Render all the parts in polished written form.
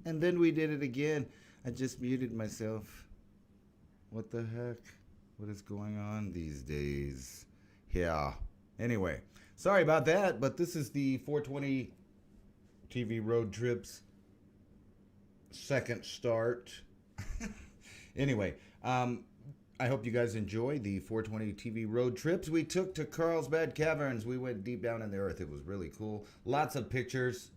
And then we did it again. I just muted myself. What the heck? What is going on these days? Yeah. Anyway, sorry about that, but this is the 420 TV Road Trips second start. Anyway, I hope you guys enjoy the 420 TV road trips we took to Carlsbad Caverns. We went deep down in the earth. It was really cool. Lots of pictures.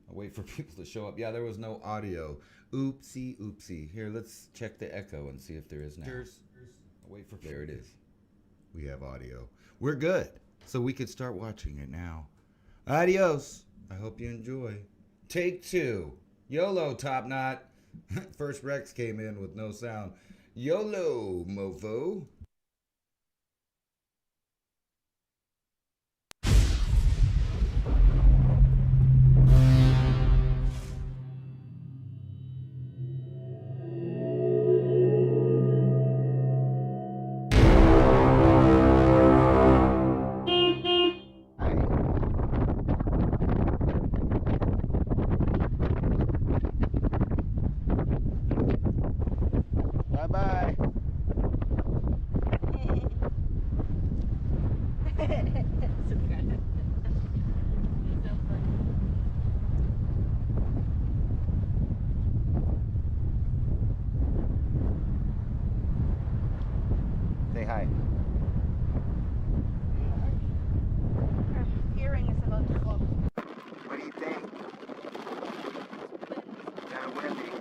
I'll wait for people to show up. Yeah, there was no audio. Oopsie, oopsie. Here, let's check the echo and see if there is now. I'll wait for. There it is. We have audio. We're good. So we could start watching it now. Adios. I hope you enjoy. Take two. YOLO, Top Knot. First Rex came in with no sound. YOLO, mofo. Bye-bye. Say hi. Her hearing is about to fall. What do you think? Kind of windy.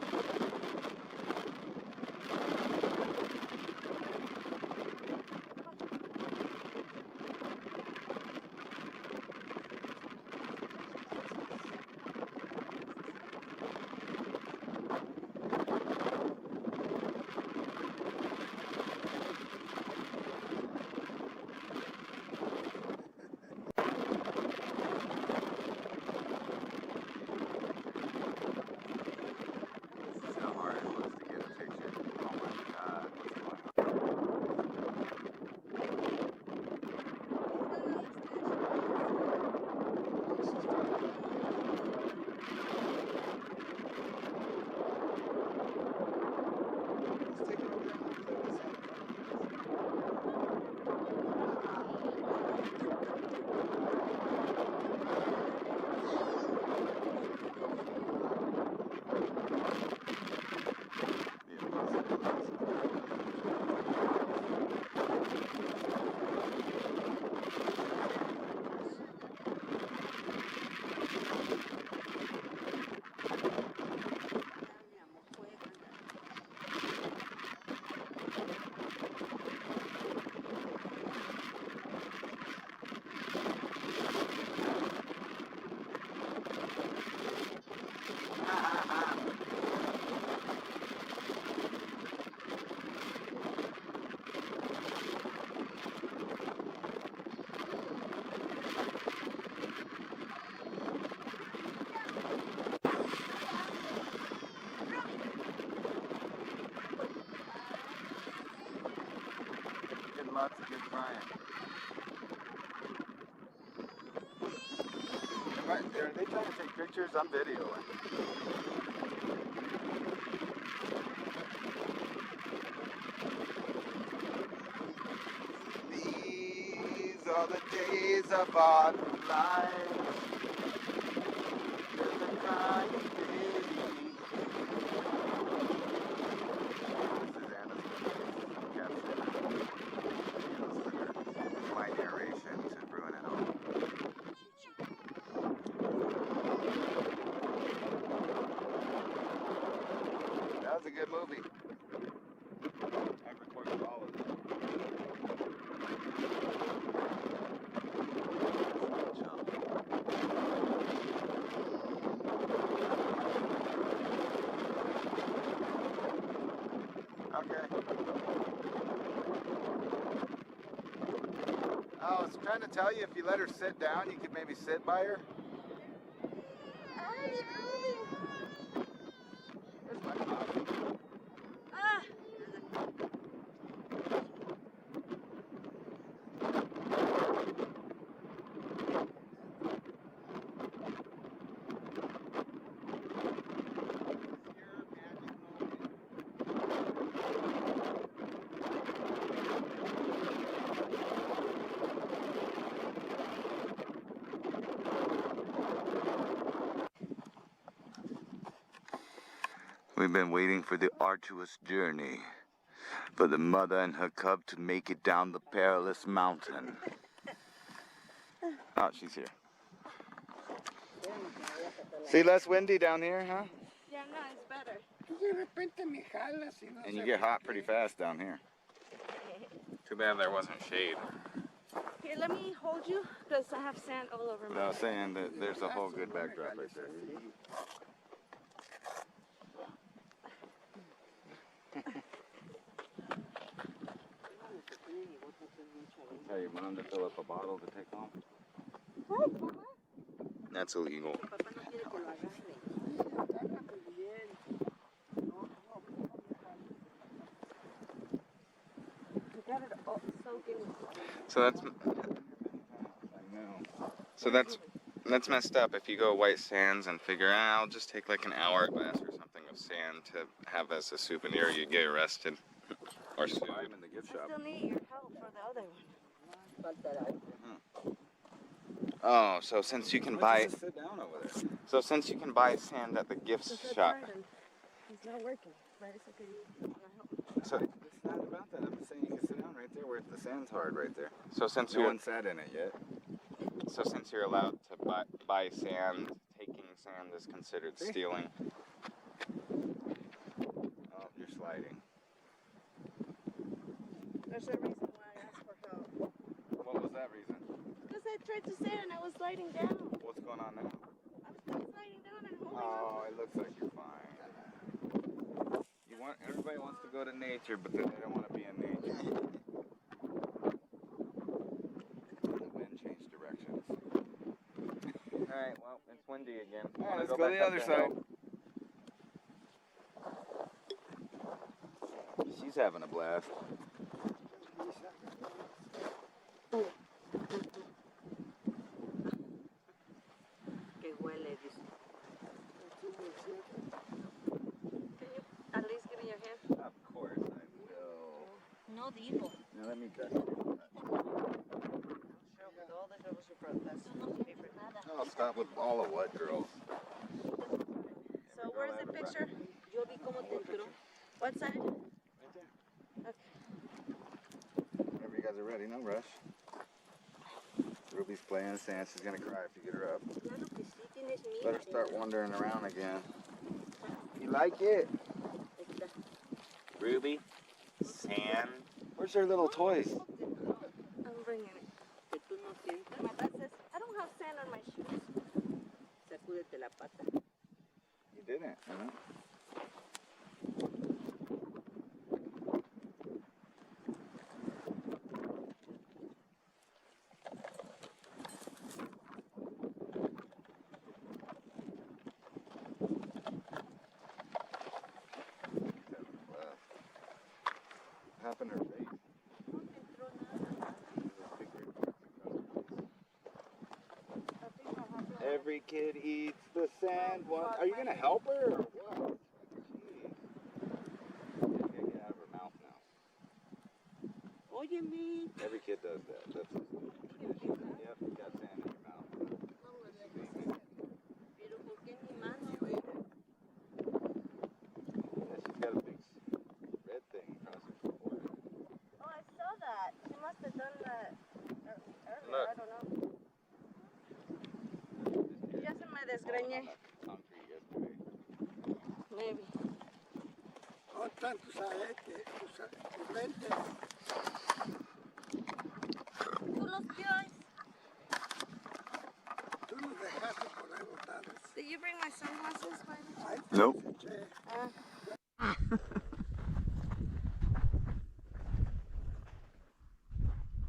Lots of good frying. Are they trying to take pictures? I'm videoing. These are the days of our lives. There's a crying baby. This is Anna's caption. My narration to ruin it all. That was a good movie. I've recorded all of it. Okay. I was trying to tell you, if you let her sit down, you could maybe sit by her. Here's my coffee. We've been waiting for the arduous journey, for the mother and her cub to make it down the perilous mountain. Oh, she's here. See, less windy down here, huh? Yeah, no, it's better. And you get hot pretty fast down here. Too bad there wasn't shade. Here, let me hold you, because I have sand all over me. But I was saying that there's a whole good backdrop right there. Tell your mom to fill up a bottle to take home. That's illegal. So that's messed up. If you go white sands and figure out, I'll just take like an hourglass or something of sand to have as a souvenir, you get arrested or sued in the gift shop. I still need your help for the other one. Oh, so since you can buy, Sit down over there. so since you can buy sand at the gift shop, He's not working. Right, it's okay. so It's not about that. I'm just saying you can sit down right there where the sand's hard right there. so since No you're one sat in it yet. so since you're allowed to buy sand, taking sand is considered stealing. Oh, you're sliding. There's a reason why I asked for help. What was that reason? Because I tried to sit and I was sliding down. What's going on now? I was still sliding down and holding on. Oh, it looks like you're fine. Everybody wants to go to nature, but then they don't want to be in nature. The wind changed directions. Alright, well, it's windy again. Alright, let's go to the other side. She's having a blast. Que huele, dice. Can you at least give me your hand? Of course I will. No digo. Now let me touch it. Sure, with all the girls you brought, that's my favorite. Oh, stop with all of what, girls? So where's the picture? Yo vi cómo te entró. What side? Right there. Okay. Whenever you guys are ready, no rush. Ruby's playing sand. She's gonna cry if you get her up. Claro que sí, tienes miedo. Let her start wandering around again. You like it? Ruby? Sand? Where's her little toys? I'm bringing it. Que tú no sientas. My dad says, I don't have sand on my shoes. Sacúdete la pata. You didn't, huh? Happened to her face. Every kid eats the sand one. Are you gonna help her or what? Jeez. Gotta get out of her mouth now. Óyeme. Every kid does that. That's yep, you got sand in your mouth. Pero ¿por qué mi mano? Yeah, she's got a big red thing across her forehead. Oh, I saw that. She must have done that earlier. Look. I don't know. Ya se me desgreñé. Concrete yesterday. Maybe. ¿Dónde están tus aretes, tus lentes? ¿Tú los pies? Tú los dejaste por ahí botados. Did you bring my sunglasses by the Ahí te Nope. los eché.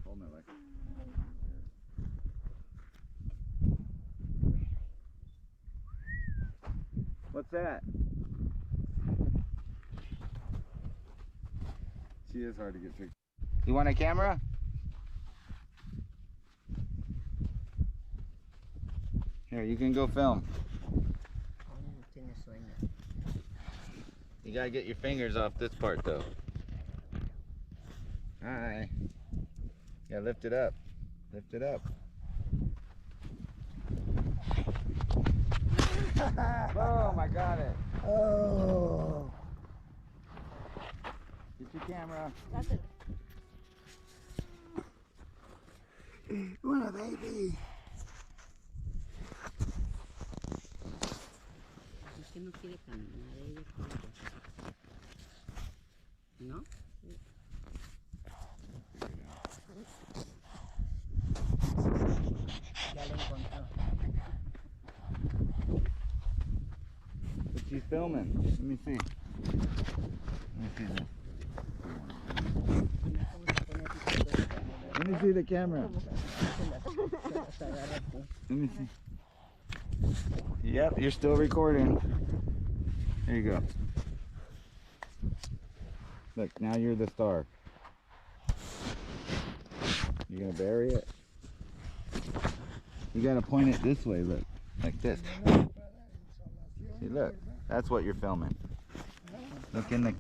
Hold my leg. What's that? She is hard to get pictures. You want a camera? Here, you can go film. You gotta get your fingers off this part though. Hi. Yeah, lift it up. Lift it up. Boom, I got it. Oh, Get your camera. That's it. una baby. Es que no quiere caminar ella. ¿No? Ya lo encontró. What you filming? Let me see. Let me see this. Let me see the camera. Let me see. Yep, you're still recording. There you go. Look, now you're the star. You gonna bury it? You gotta point it this way, look. Like this. See, look. That's what you're filming. Look in it.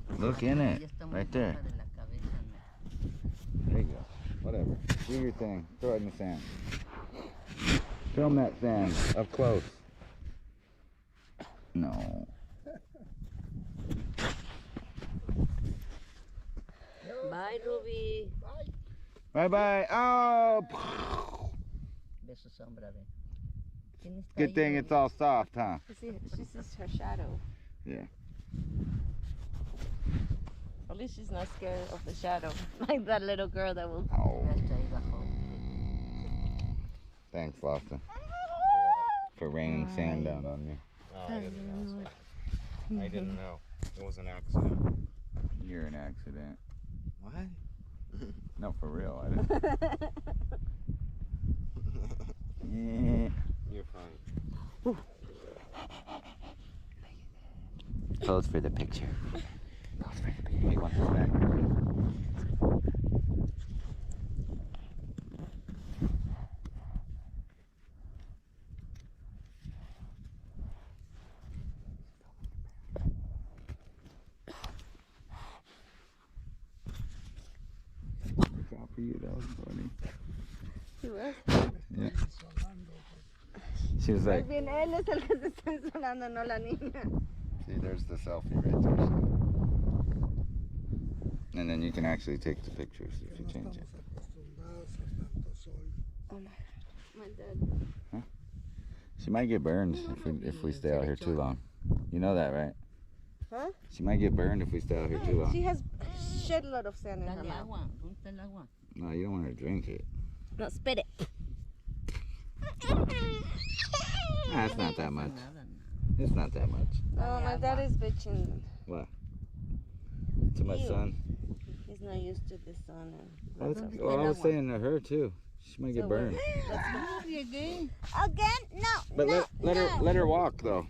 Right there. There you go. Whatever. Do your thing. Throw it in the sand. Film that sand up close. No. Bye, Ruby. Bye bye. Oh. Ve su sombra, ve. ¿Quién está Good thing ahí? it's all soft, huh? She sees her shadow. Yeah. At least she's not scared of the shadow. Like that little girl that will. Oh. Thanks, Lobster, for raining sand down on me. Oh, I didn't know. So. I didn't know. It was an accident. You're an accident. What? No, for real. I didn't. Yeah. You're fine. Pose for the picture. Pose for the picture. You want this back? Look out for you. That was funny. She was. Yeah. She was like, Más bien él es el que se está insolando, no la niña. see, there's the selfie right there. So. And then you can actually take the pictures if you No change it. estamos acostumbrados a tanto sol. Oh my dad. She might get burned if we stay out here too long. You know that, right? Huh? She might get burned if we stay out here too long. She has shed a lot of sand in her Dale mouth. agua. ¿Dónde está el agua? No, you don't want her to drink it. No, spit it. Nah, it's not that much. Nada, nada. It's not that much. Oh, my dad is bitching. What? Too much Ew. sun? He's not used to the sun. Well, I was saying to her too. She might get So burned. Again? No. But let her walk though.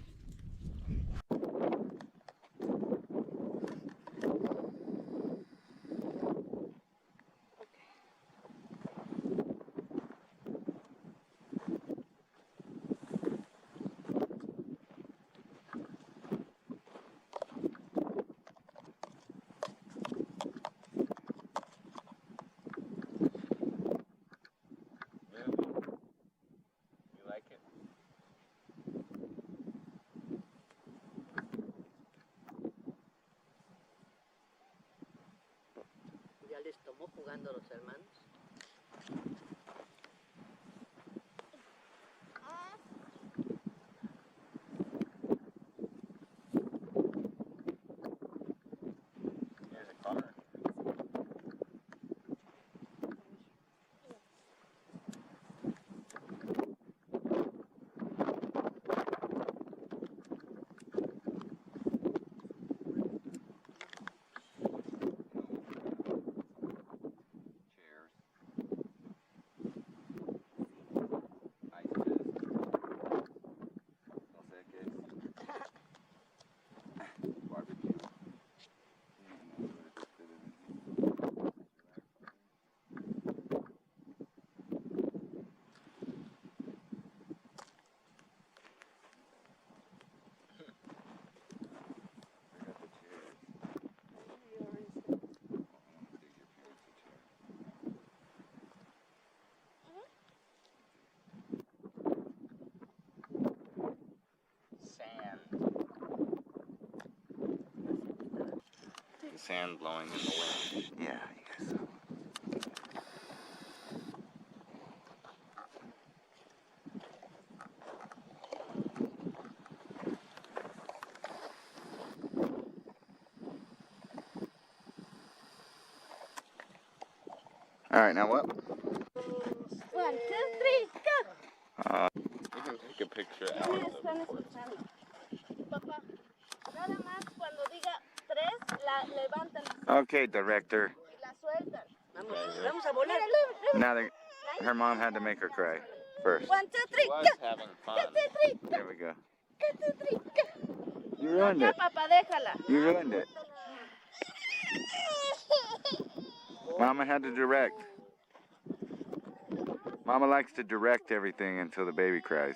You like it? ¿Ya les tomó jugando a los hermanos? Here's a car. Cheers. sand blowing in the wind. Yeah, you guys saw. All right, now what? 1, 2, 3, go. You can take a picture Ya out me of están the escuchando. Papá, nada más cuando diga 3, levantan Okay, director. y la sueltan. Vamos a volar. Now her mom had to make her cry first. 1, 2, 3, Was go. having 1, fun. 2, 3, go. There we go. 1, 2, 3, go. You No, ruined ya, it. papá, déjala. You ruined it. Mama had to direct. Mama likes to direct everything until the baby cries.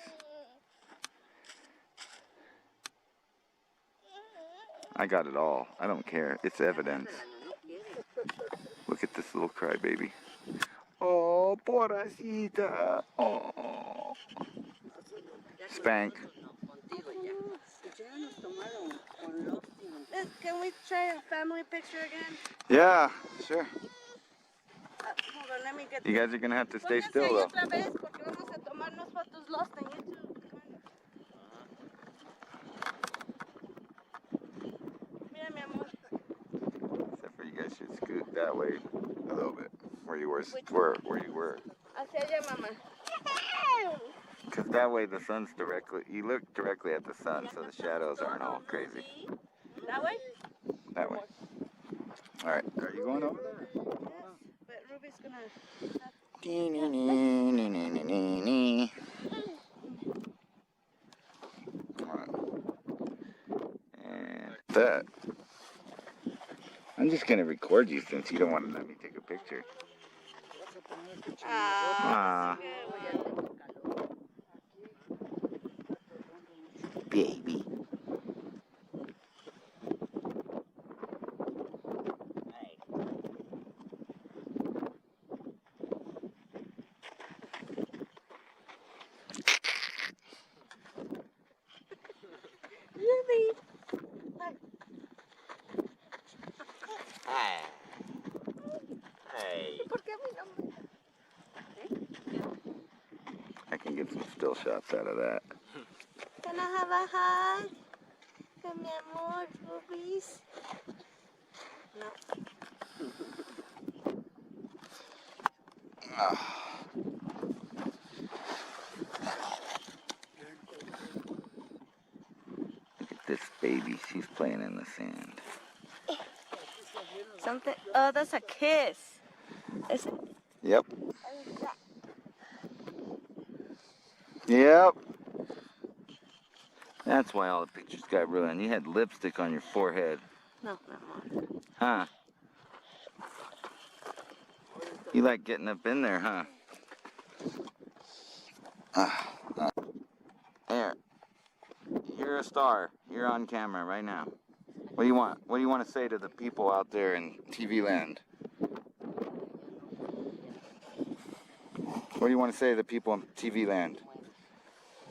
I got it all. I don't care. It's evidence. Look at this little crybaby. Oh, pobrecita. Oh. Spank. Can we try a family picture again? Yeah, sure. Hold on, let me get You guys are gonna have to stay Pónganse still ahí though. otra vez porque vamos a tomarnos fotos lost en YouTube. Mira, mi amor. Except for you guys should scoot that way a little bit. Where you were. Hacia allá, mamá. Because that way the sun's directly, you look directly at the sun so the shadows aren't all crazy. That way? That way. All right, are you going over there? Yes, but Ruby's gonna... All right. And that. I'm just going to record you since you don't want to let me take a picture. Ah, baby. Ruby! Hey. Hey. ¿Por qué mi nombre? I can get some still shots out of that. Can I have a hug? Con mi amor, Rubies. No. Look at this baby. She's playing in the sand. Something... Oh, that's a kiss. Is it? Yep. Yep. That's why all the pictures got ruined. You had lipstick on your forehead. No, mi amor. Huh? You like getting up in there, huh? There. You're a star. You're on camera right now. What do you want? What do you want to say to the people out there in TV land? What do you want to say to the people in TV land?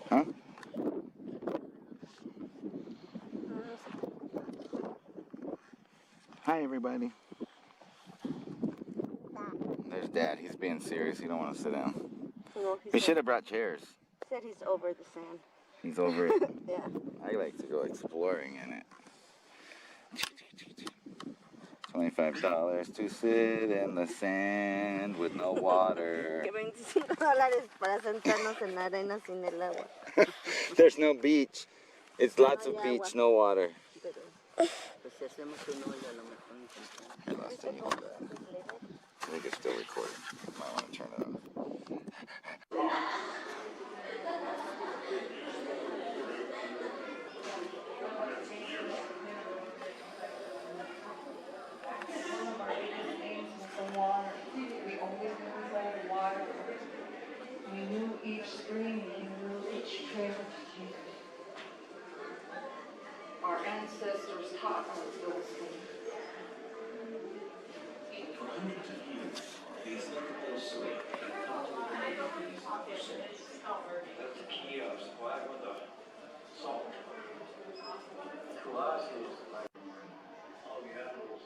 Huh? Hi, everybody. There's Dad. He's being serious. He don't want to sit down. No, We should have brought chairs. said he's over the sand. He's over it. Yeah. I like to go exploring in it. $25 to sit in the sand with no water. Que $25 para sentarnos en la arena sin el agua. There's no beach. It's lots No of hay beach, agua. no water. Pues si hacemos un hoyo a lo mejor encontramos. Here, last time you hold that. I think it's still recording. Might want to turn it on. We knew each spring, we knew each trail to Jesus. Our ancestors taught us those things. For hundreds of years, these little sweet That's the key of supply with the salt. All the animals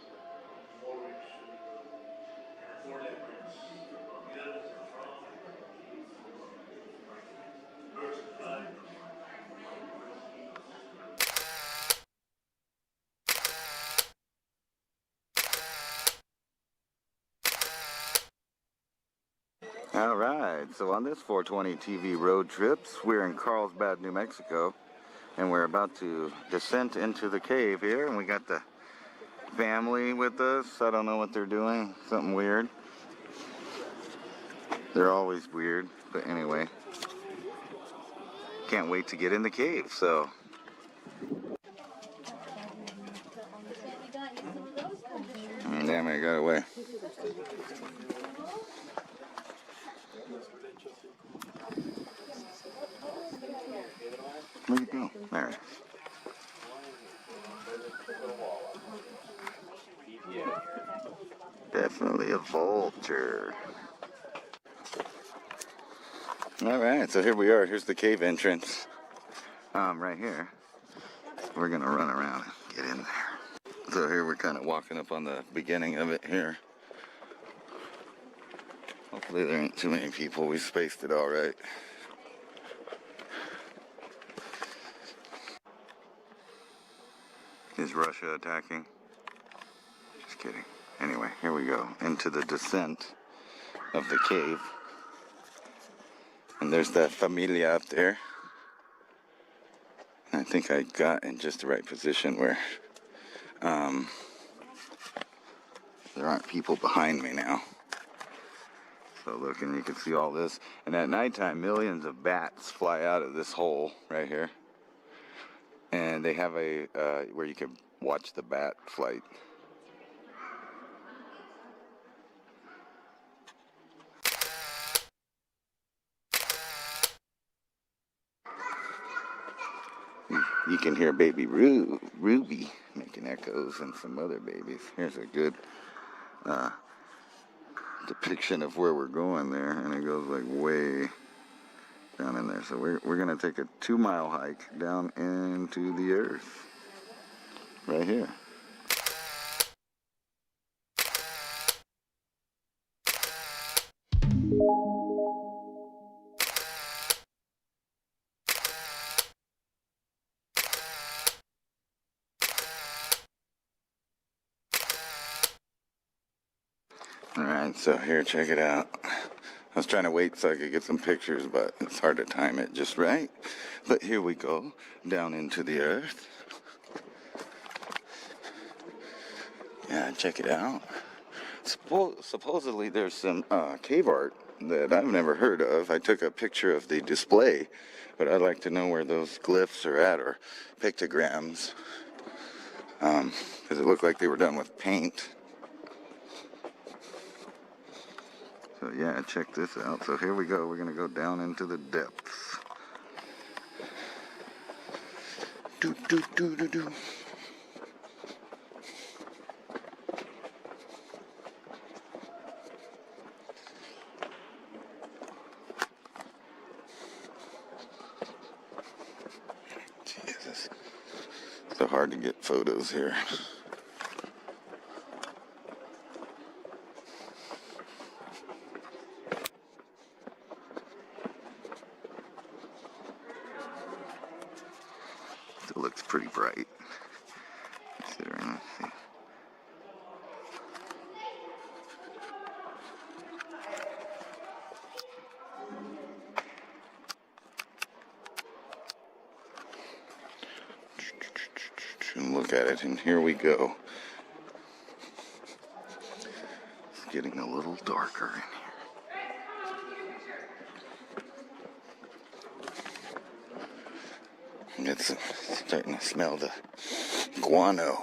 so on this 420 TV road trips, we're in Carlsbad, New Mexico, and we're about to descend into the cave here, and we got the family with us. I don't know what they're doing, something weird. They're always weird, but anyway. Can't wait to get in the cave, so. Damn it, I got away. Where'd it go? There it is. Definitely a vulture. Alright, so here we are. Here's the cave entrance. Right here. We're gonna run around and get in there. So here we're kind of walking up on the beginning of it here. Hopefully there ain't too many people. We spaced it all right. Is Russia attacking? Just kidding. Anyway, here we go. Into the descent of the cave. And there's that familia up there. I think I got in just the right position where there aren't people behind me now. So look, and you can see all this. And at nighttime, millions of bats fly out of this hole right here. And they have a, where you can watch the bat flight. You can hear baby Ruby making echoes and some other babies. Here's a good depiction of where we're going there, and it goes like way down in there. So we're gonna take a 2-mile hike down into the earth right here. Alright, so here, check it out. I was trying to wait so I could get some pictures, but it's hard to time it just right. But here we go, down into the earth. Yeah, check it out. Supposedly there's some cave art that I've never heard of. I took a picture of the display, but I'd like to know where those glyphs are at, or pictograms. Because it looked like they were done with paint. So yeah, check this out. So here we go. We're going to go down into the depths. Do, do, do, do, do. Jesus. So hard to get photos here. It looks pretty bright. Let's sit around and see. And look at it, and here we go. It's getting a little darker in here. It's starting to smell the guano.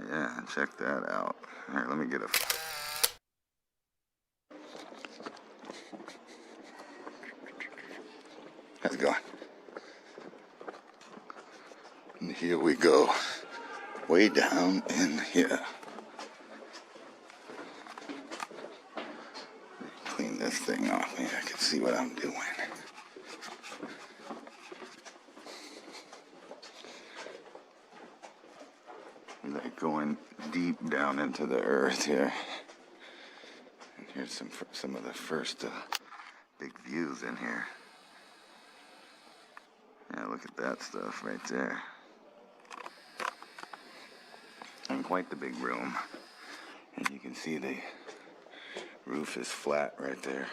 Yeah, check that out. Here, let me get a... How's it going? And here we go. Way down in here. Clean this thing off. Maybe I can see what I'm doing. Like going deep down into the earth here. And here's some of the first big views in here. Yeah, look at that stuff right there. And quite the big room. And you can see the roof is flat right there.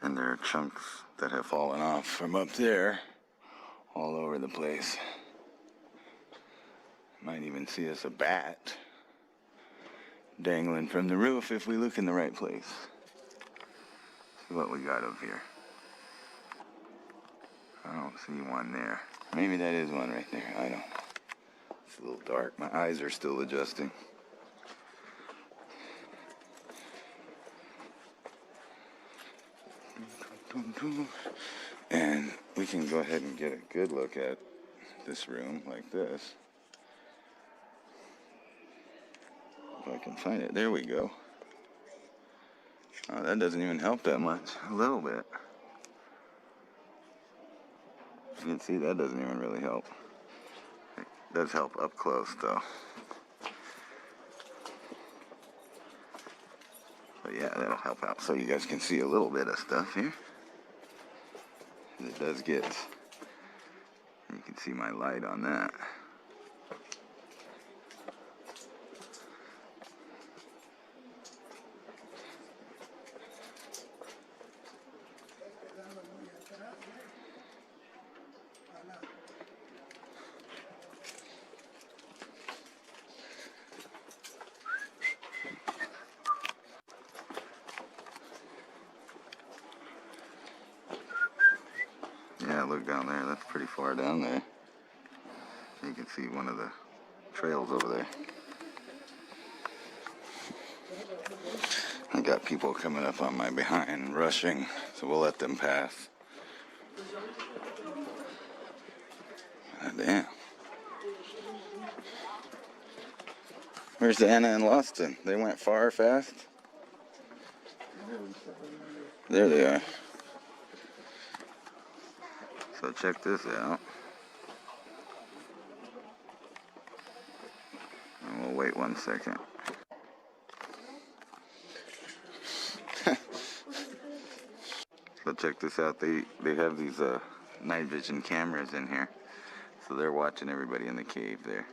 And there are chunks that have fallen off from up there all over the place. Might even see us a bat dangling from the roof if we look in the right place. See what we got up here. I don't see one there. Maybe that is one right there. I don't know. It's a little dark. My eyes are still adjusting. And we can go ahead and get a good look at this room like this. If I can find it. There we go. Oh, that doesn't even help that much. A little bit. You can see that doesn't even really help. It does help up close though. But yeah, that'll help out so you guys can see a little bit of stuff here. It does get, you can see my light on that. Yeah, look down there. That's pretty far down there. You can see one of the trails over there. I got people coming up on my behind, rushing, so we'll let them pass. God damn. Where's Anna and Lawston? They went far fast? There they are. So check this out. And we'll wait 1 second. So check this out. They have these night vision cameras in here. So they're watching everybody in the cave there.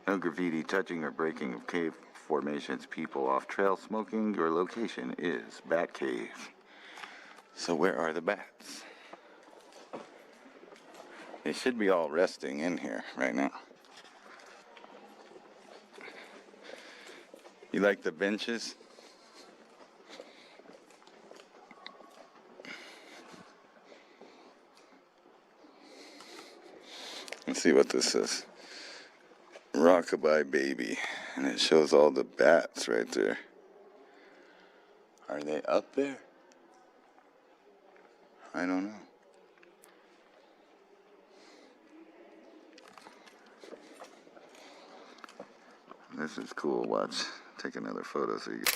No graffiti, touching, or breaking of cave formations, people off trail, smoking. Your location is Bat Cave. So where are the bats? They should be all resting in here right now. You like the benches? Let's see what this is. Rockabye Baby. And it shows all the bats right there. Are they up there? I don't know. This is cool. Watch. Take another photo so you can...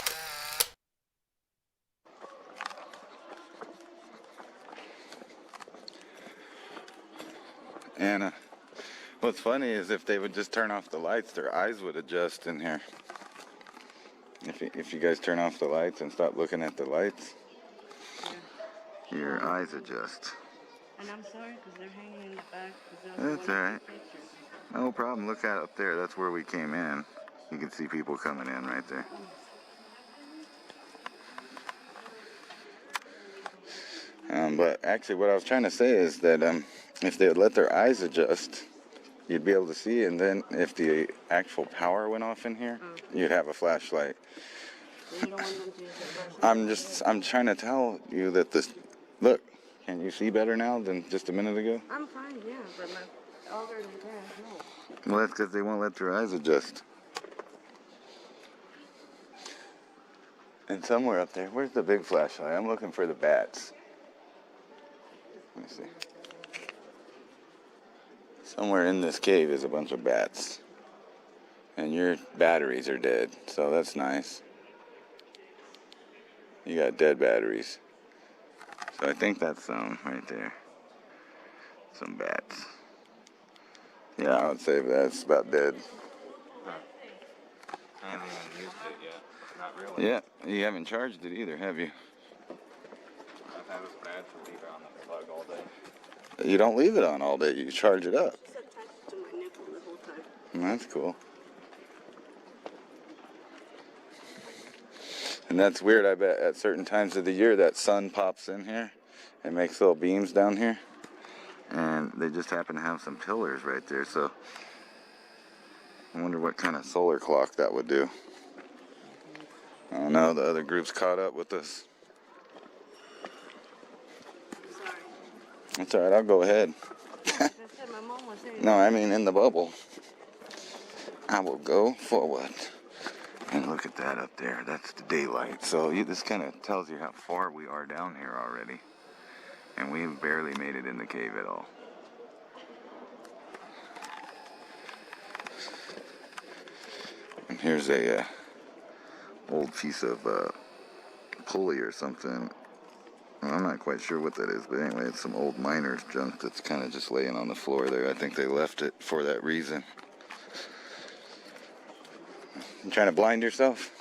Anna. What's funny is if they would just turn off the lights, their eyes would adjust in here. If you guys turn off the lights and stop looking at the lights, yeah, your eyes adjust. And I'm sorry because they're hanging in the back. That's alright. No problem. Look at up there. That's where we came in. You can see people coming in right there. But actually what I was trying to say is that if they would let their eyes adjust, you'd be able to see, and then if the actual power went off in here, you'd have a flashlight. You don't want them to use their flashlight? I'm trying to tell you that this, look, can you see better now than just a minute ago? I'm fine, yeah, but my elderly parents, no. Well, that's because they won't let their eyes adjust. And somewhere up there, where's the big flashlight? I'm looking for the bats. Let me see. Somewhere in this cave is a bunch of bats. And your batteries are dead, so that's nice. You got dead batteries. So I think that's some right there. Some bats. Yeah, I would say that's about dead. I haven't even used it yet. Not really. Yeah, you haven't charged it either, have you? I thought it was bad to leave it on the plug all day. You don't leave it on all day, you charge it up. It's attached to my nipple the whole time. That's cool. And that's weird. I bet at certain times of the year that sun pops in here and makes little beams down here. And they just happen to have some pillars right there. So I wonder what kind of solar clock that would do. I don't know. The other group's caught up with us. Sorry. That's alright. I'll go ahead. Like I said, my mom was saying. No, I mean in the bubble. I will go forward. And look at that up there. That's the daylight. So this kind of tells you how far we are down here already. And we've barely made it in the cave at all. And here's a old piece of pulley or something. Well, I'm not quite sure what that is, but anyway, it's some old miner's junk that's kind of just laying on the floor there. I think they left it for that reason. You trying to blind yourself?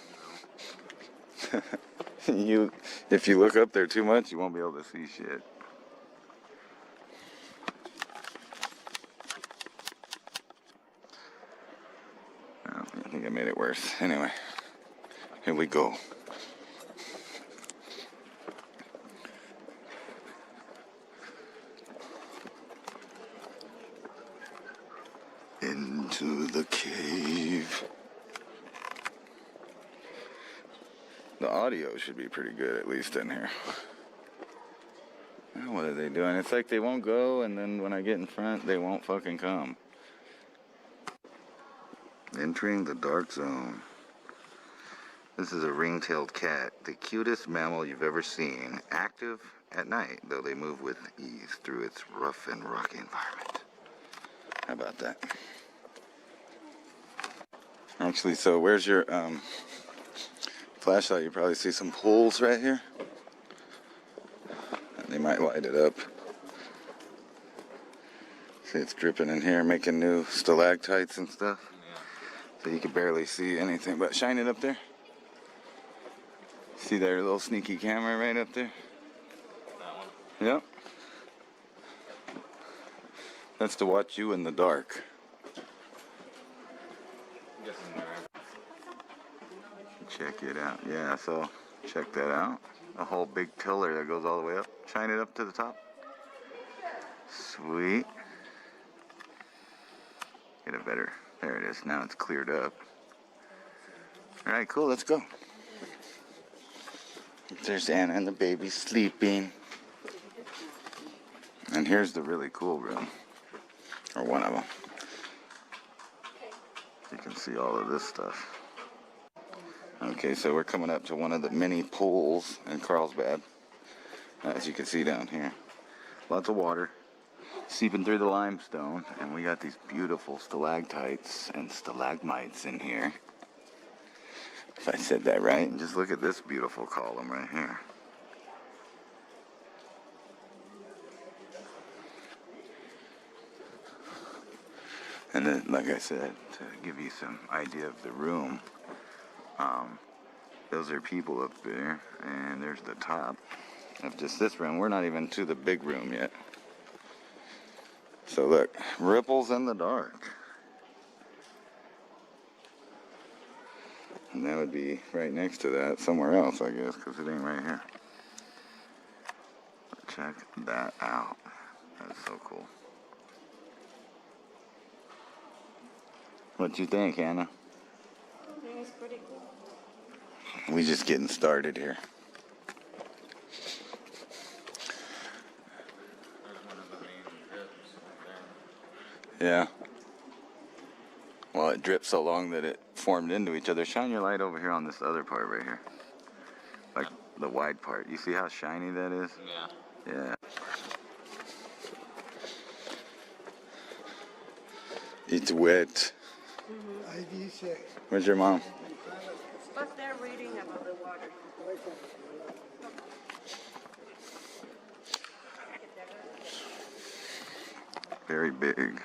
If you look up there too much, you won't be able to see shit. Oh, I think I made it worse. Anyway, here we go. Into the cave. The audio should be pretty good, at least in here. Now what are they doing? It's like they won't go, and then when I get in front, they won't fucking come. Entering the dark zone. This is a ring-tailed cat, the cutest mammal you've ever seen. Active at night, though they move with ease through its rough and rocky environment. How about that? Actually, so where's your flashlight? You probably see some pools right here. And they might light it up. See, it's dripping in here, making new stalactites and stuff. Yeah. So you can barely see anything, but shine it up there. See their little sneaky camera right up there? That one? Yep. That's to watch you in the dark. I'm guessing they're Check it out. Yeah, so check that out. A whole big pillar that goes all the way up. Shine it up to the top. Sweet. Get it better. There it is. Now it's cleared up. All right, cool. Let's go. There's Anna and the baby sleeping. And here's the really cool room. Or one of them. You can see all of this stuff. Okay, so we're coming up to one of the mini pools in Carlsbad. As you can see down here. Lots of water seeping through the limestone. And we got these beautiful stalactites and stalagmites in here. If I said that right. And just look at this beautiful column right here. And then, like I said, to give you some idea of the room, those are people up there, and there's the top of just this room. We're not even to the big room yet. So look, ripples in the dark. And that would be right next to that, somewhere else, I guess, because it ain't right here. But check that out. That's so cool. What you think, Anna? I think it's pretty cool. We just getting started here. There's one of the main drips there. Yeah. Well, it dripped so long that it formed into each other. Shine your light over here on this other part right here. Like the wide part. You see how shiny that is? Yeah. Yeah. It's wet. Ahí dice, Where's your mom? But they're reading about the water. Very big.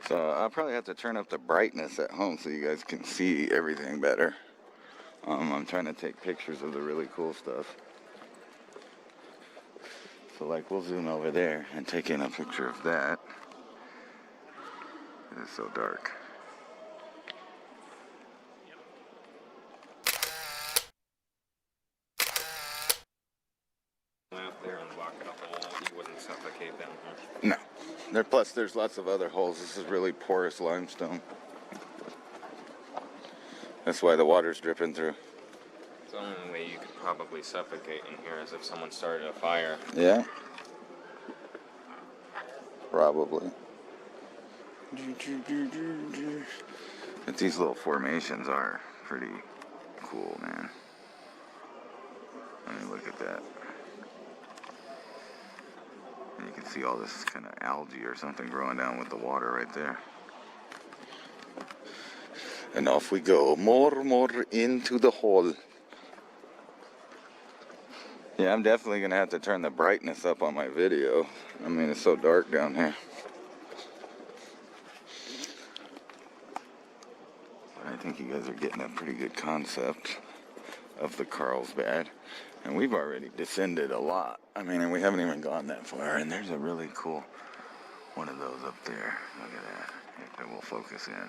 So I'll probably have to turn up the brightness at home so you guys can see everything better. I'm trying to take pictures of the really cool stuff. So like we'll zoom over there and take in a picture of that. It is so dark. Plus, there's lots of other holes. This is really porous limestone. That's why the water's dripping through. The only way you could probably suffocate in here is if someone started a fire. Yeah. Probably. But these little formations are pretty cool, man. I mean, look at that. And you can see all this kind of algae or something growing down with the water right there. And off we go, more into the hole. Yeah, I'm definitely gonna have to turn the brightness up on my video. I mean, it's so dark down here. I think you guys are getting a pretty good concept of the Carlsbad. And we've already descended a lot. I mean, and we haven't even gone that far. And there's a really cool one of those up there. Look at that. If it will focus in.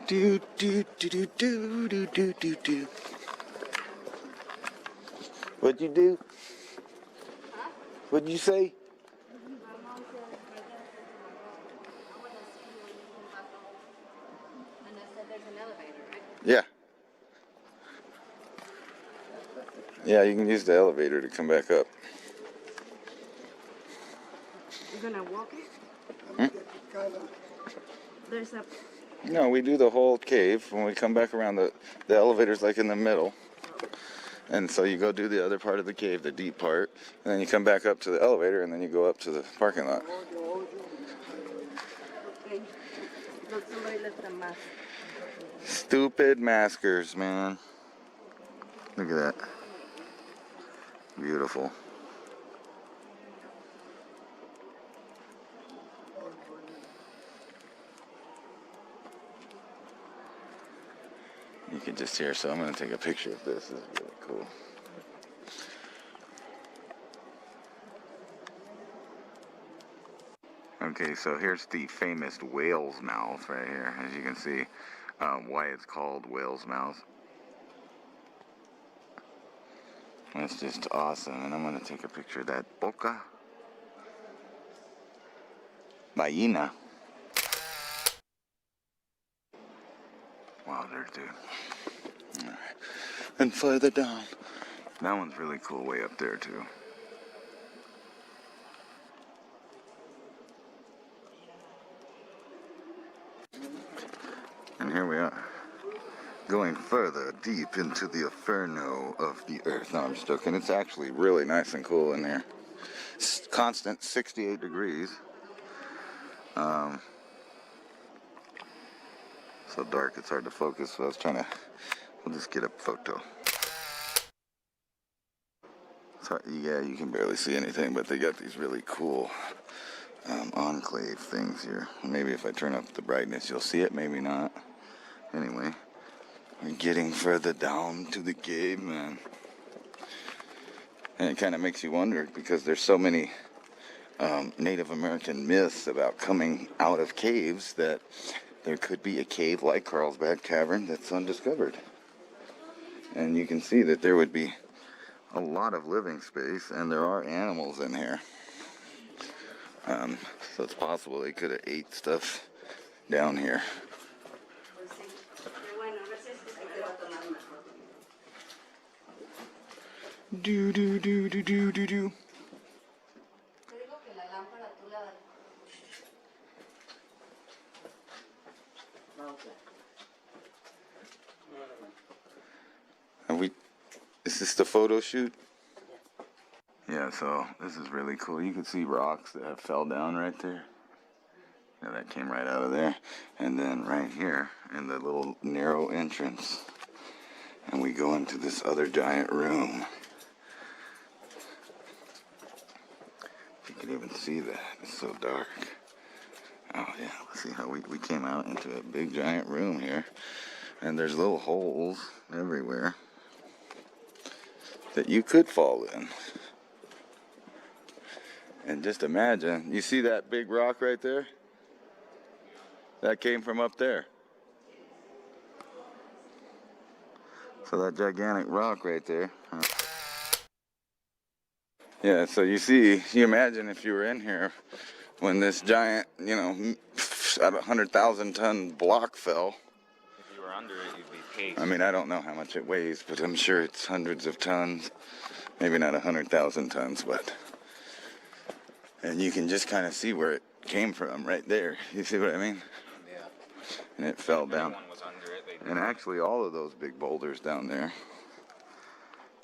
Do do do do do do do do do. What'd you do? What'd you say? Yeah. Yeah, you can use the elevator to come back up. You're gonna walk it? There's a... No, we do the whole cave. When we come back around, the elevator's like in the middle. And so you go do the other part of the cave, the deep part, and then you come back up to the elevator, and then you go up to the parking lot. Okay. Look, somebody left a mask. Stupid maskers, man. Look at that. Beautiful. You can just hear, so I'm going to take a picture of this. This is really cool. Okay, so here's the famous whale's mouth right here, as you can see, why it's called whale's mouth. That's just awesome, and I'm going to take a picture of that boca. Ballena. Wow, there, dude. All right. And further down. That one's really cool way up there, too. And here we are, going further deep into the inferno of the earth. No, I'm just joking. It's actually really nice and cool in here. It's constant 68 degrees. So dark it's hard to focus, so I was trying to, we'll just get a photo. So, yeah, you can barely see anything, but they got these really cool enclave things here. Maybe if I turn up the brightness, you'll see it, maybe not. Anyway, we're getting further down to the cave, man. And it kind of makes you wonder, because there's so many Native American myths about coming out of caves, that there could be a cave like Carlsbad Cavern that's undiscovered. And you can see that there would be a lot of living space, and there are animals in here. So it's possible they could have ate stuff down here. Do do do do do do do. Is this the photo shoot? Yeah, so this is really cool. You can see rocks that have fell down right there. Yeah, that came right out of there. And then right here in the little narrow entrance. And we go into this other giant room. You can even see that. It's so dark. Oh yeah, let's see how we came out into a big giant room here. And there's little holes everywhere that you could fall in. And just imagine, you see that big rock right there? That came from up there. So that gigantic rock right there Yeah, so you imagine if you were in here when this giant, 100,000 ton block fell. If you were under it, you'd be cased. I mean, I don't know how much it weighs, but I'm sure it's hundreds of tons. Maybe not 100,000 tons, but. And you can just kind of see where it came from right there. You see what I mean? Yeah. And it fell If down. anyone was under it, they'd And actually, all of those big boulders down there.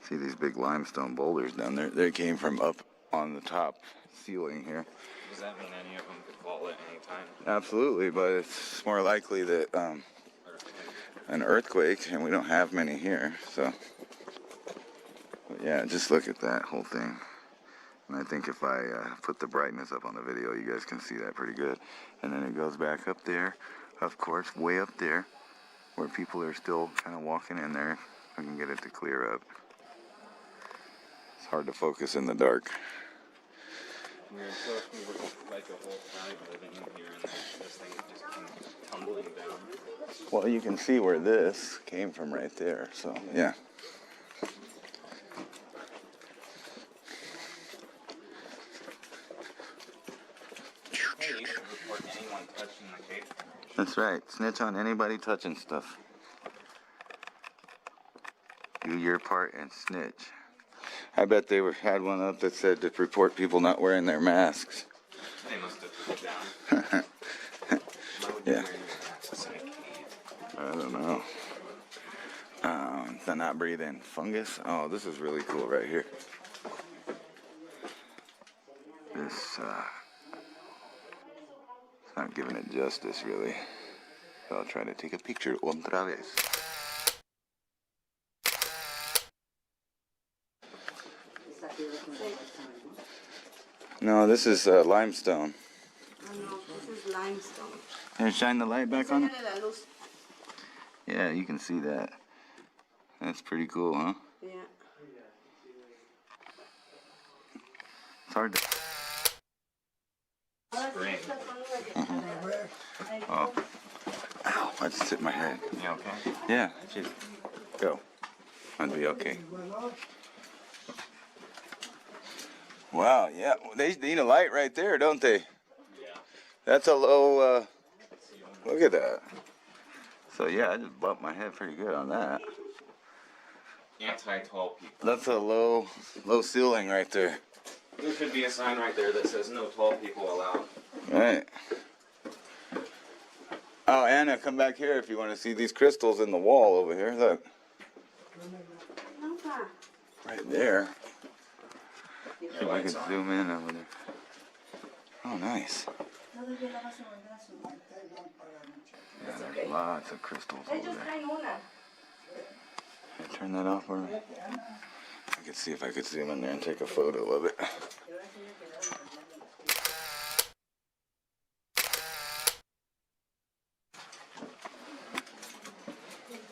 See these big limestone boulders down there? They came from up on the top ceiling here. Does that mean any of them could fall at any time? Absolutely, but it's more likely that an earthquake, and we don't have many here, so. But yeah, just look at that whole thing. And I think if I put the brightness up on the video, you guys can see that pretty good. And then it goes back up there, of course, way up there, where people are still kind of walking in there. I can get it to clear up. It's hard to focus in the dark. We were supposed to be like a whole tribe living in here, and this thing just came tumbling down. Well, you can see where this came from right there, so yeah. Hey, you should report anyone touching the cave. That's right. Snitch on anybody touching stuff. Do your part and snitch. I bet they had one up that said to report people not wearing their masks. They must have put it down. Why would you Yeah. wear your masks in a cave? I don't know. To not breathe in fungus. Oh, this is really cool right here. This, it's not giving it justice, really. So I'll try to take a picture otra vez. No, this is limestone. Oh no, this is limestone. Here, shine the light back on it. Enséñale la luz. Yeah, you can see that. That's pretty cool, huh? Yeah. It's hard to... Spring. Oh. Ow, I just hit my head. You okay? Yeah, jeez. Go. I'll be okay. Wow, yeah. They need a light right there, don't they? Yeah. That's a low, look at that. So yeah, I just bumped my head pretty good on that. Anti-tall people. That's a low ceiling right there. There should be a sign right there that says no tall people allowed. Right. Oh, Anna, come back here if you want to see these crystals in the wall over here. Look. Right there. See if I can zoom in over there. Oh, nice. Yeah, there's lots of crystals over there. Can I turn that off for me? I could see if I could zoom in there and take a photo of it.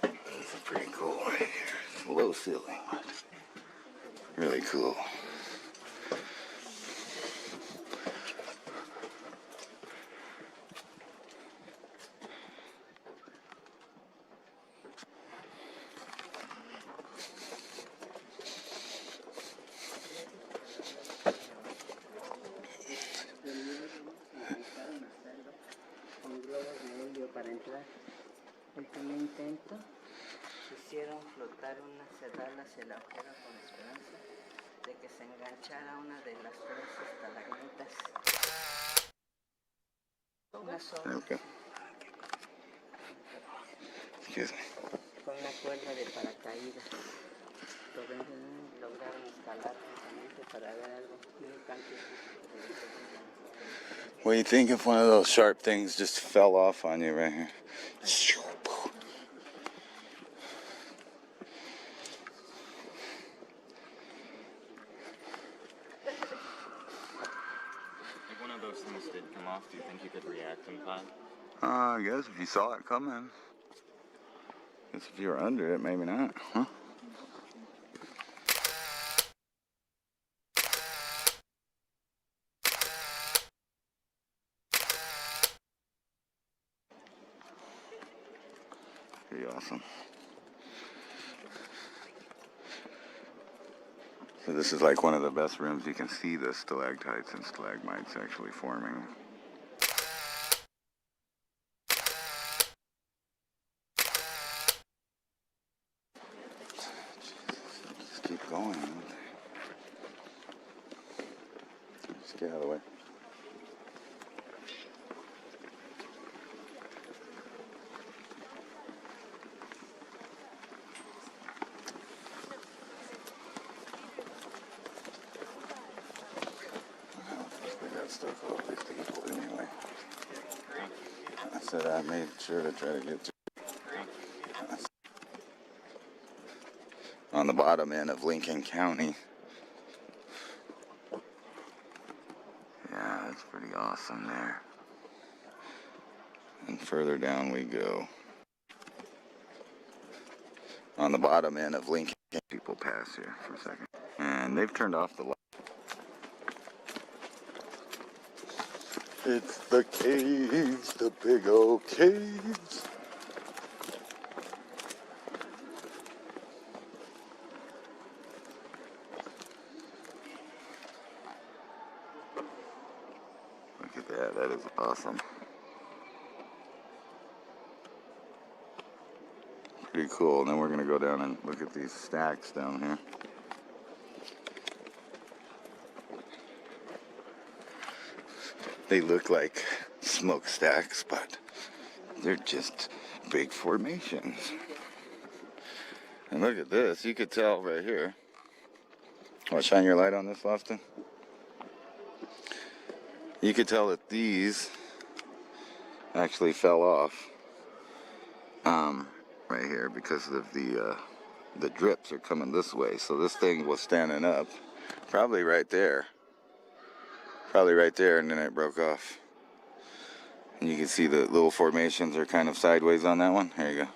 This is pretty cool right here. It's low ceiling. Really cool. Para entrar. El primer intento hicieron flotar una sedal hacia la afuera con esperanza de que se enganchara una de las tres estalagmitas. Una sola. Okay. Excuse me. Con una cuerda de paracaídas. Lograron escalar lentamente para ver algo. What do you think if one of those sharp things just fell off on you right here? If one of those things did come off, do you think you could react in time? I guess if you saw it coming. Guess if you were under it, maybe not, huh? Pretty awesome. So this is like one of the best rooms. You can see the stalactites and stalagmites actually forming. Just keep going. Just get out of the way. They got stuff all these people anyway. I said I made sure to try to get to on the bottom end of Lincoln County. Yeah, that's pretty awesome there. And further down we go. On the bottom end of Lincoln, people pass here for a second. And they've turned off the light. It's the caves, the big old caves. Look at that, that is awesome. Pretty cool. And then we're gonna go down and look at these stacks down here. They look like smokestacks, but they're just big formations. And look at this, you could tell right here. Want to shine your light on this, Lofton? You could tell that these actually fell off right here because of the drips are coming this way. So this thing was standing up, probably right there, and then it broke off. And you can see the little formations are kind of sideways on that one. There you go.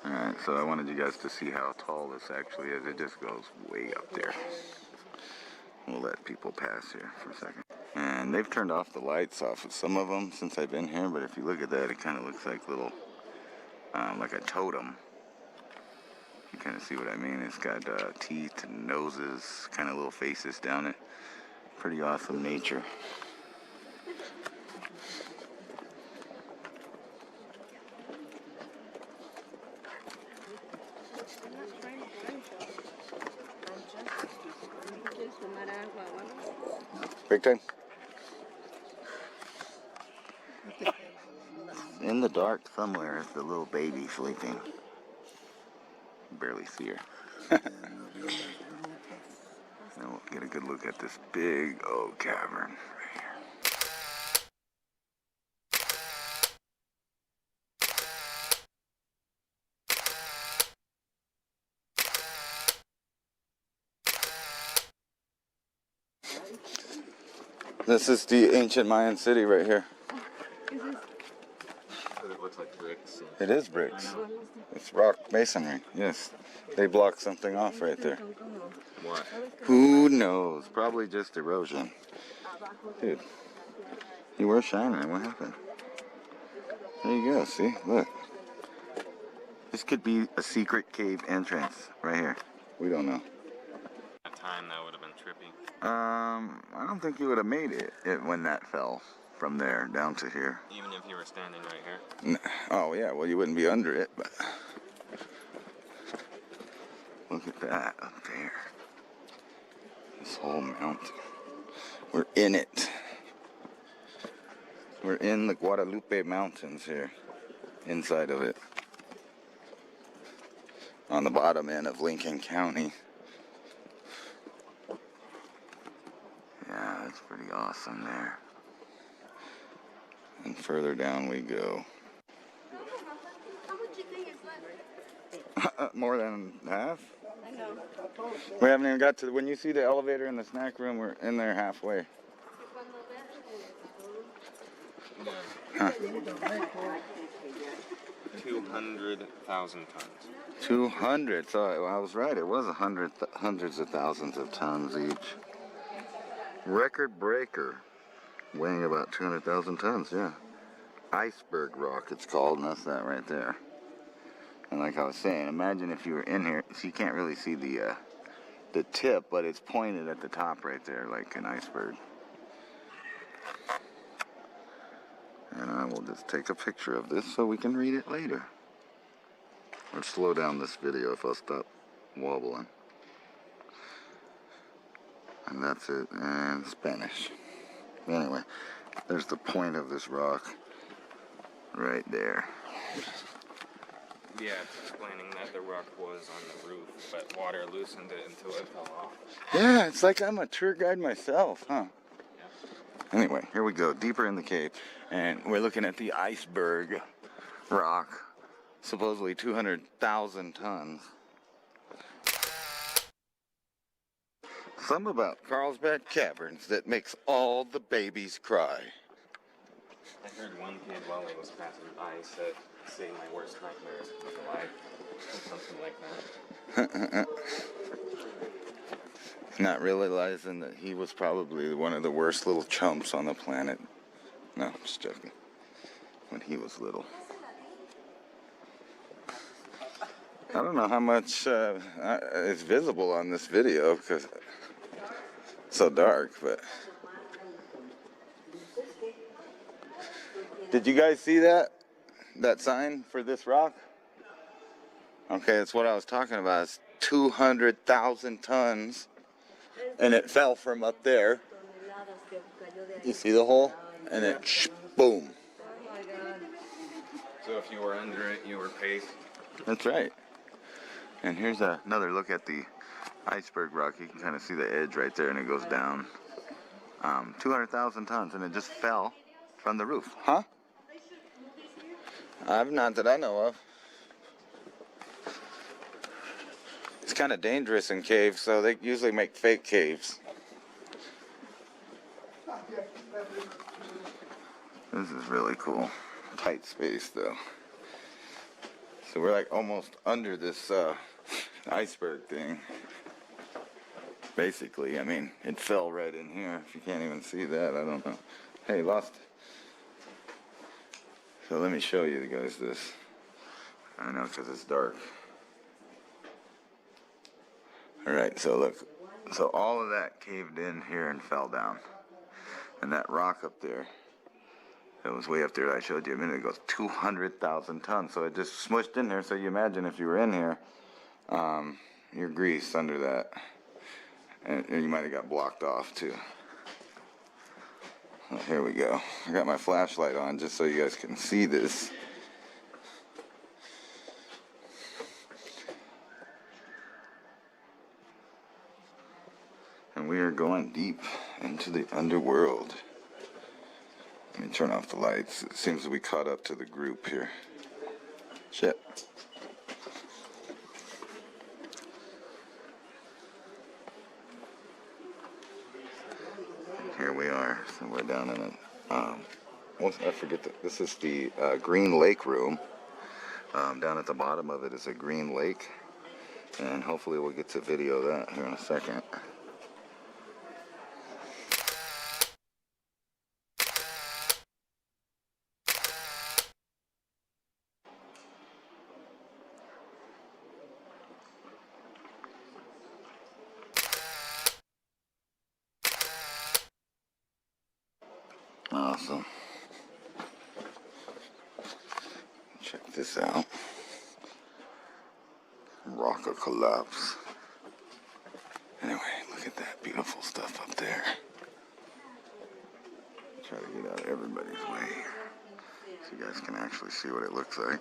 Alright, so I wanted you guys to see how tall this actually is. It just goes way up there. We'll let people pass here for a second. And they've turned off the lights off of some of them since I've been here, but if you look at that, it kind of looks like little, like a totem. You kind of see what I mean. It's got teeth and noses, kind of little faces down it. Pretty awesome nature. Break time. In the dark somewhere is the little baby sleeping. Barely see her. And we'll get a good look at this big old cavern right here. This is the ancient Mayan city right here. It looks like bricks. It is bricks. It's rock masonry, yes. They blocked something off right there. What? Who knows? Probably just erosion. Dude, you were shining. What happened? There you go. See? Look. This could be a secret cave entrance right here. We don't know. At time that would have been trippy. I don't think you would have made it when that fell from there down to here. Even if you were standing right here. Oh yeah, well you wouldn't be under it, but look at that up there. This whole mountain. We're in it. We're in the Guadalupe Mountains here, inside of it. On the bottom end of Lincoln County. Yeah, that's pretty awesome there. And further down we go. How much do you think is left? More than half? I know. We haven't even got to, when you see the elevator in the snack room, we're in there halfway. Huh. 200,000 tons. 200, so I was right, it was hundreds of thousands of tons each. Record breaker, weighing about 200,000 tons, yeah. iceberg rock, it's called, and that's that right there. And like I was saying, imagine if you were in here, so you can't really see the tip, but it's pointed at the top right there like an iceberg. And I will just take a picture of this so we can read it later. Or slow down this video if I'll stop wobbling. And that's it in Spanish. Anyway, there's the point of this rock right there. Yeah, it's explaining that the rock was on the roof, but water loosened it until it fell off. Yeah, it's like I'm a tour guide myself, huh? Yeah. Anyway, here we go, deeper in the cave, and we're looking at the iceberg rock, supposedly 200,000 tons. Something about Carlsbad Caverns that makes all the babies cry. I heard one kid while I was passing by said, "Say my worst nightmares with life," or something like that. Not realizing that he was probably one of the worst little chumps on the planet. No, I'm just joking. When he was little. I don't know how much is visible on this video because it's so dark, but... Did you guys see that? That sign for this rock? Okay, that's what I was talking about. It's 200,000 tons. And it fell from up there. You see the hole? And it boom. So if you were under it, you were paid. That's right. And here's another look at the iceberg rock. You can kind of see the edge right there, and it goes down. 200,000 tons, and it just fell from the roof. Huh? Not that I know of. It's kind of dangerous in caves, so they usually make fake caves. This is really cool. Tight space, though. So we're like almost under this iceberg thing. Basically, I mean, it fell right in here. If you can't even see that, I don't know. Hey, lost. So let me show you guys this. I know, because it's dark. Alright, so look. So all of that caved in here and fell down. And that rock up there, that was way up there that I showed you a minute ago, 200,000 tons. So it just smushed in there. So you imagine if you were in here, you're greased under that. And you might have got blocked off too. Well, here we go. I got my flashlight on just so you guys can see this. And we are going deep into the underworld. Let me turn off the lights. It seems to be caught up to the group here. Shit. Here we are. So we're down in it. I forget that this is the Green Lake room. Down at the bottom of it is a green lake, and hopefully we'll get to video that here in a second. Awesome. Check this out. Rock of collapse. Anyway, look at that beautiful stuff up there. Try to get out of everybody's way so you guys can actually see what it looks like.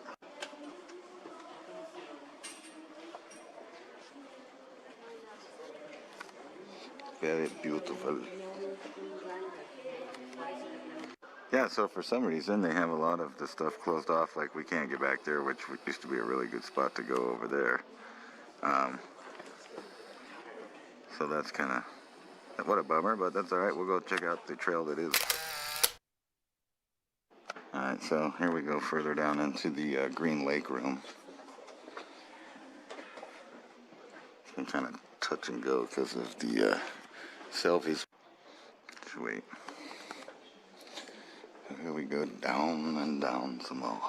Very beautiful. Yeah, so for some reason they have a lot of the stuff closed off, like we can't get back there, which used to be a really good spot to go over there. So that's kind of, what a bummer, but that's alright, we'll go check out the trail that is. Alright, so here we go further down into the Green Lake room. I'm kind of touch and go because of the selfies. Just wait. Here we go down and down some more.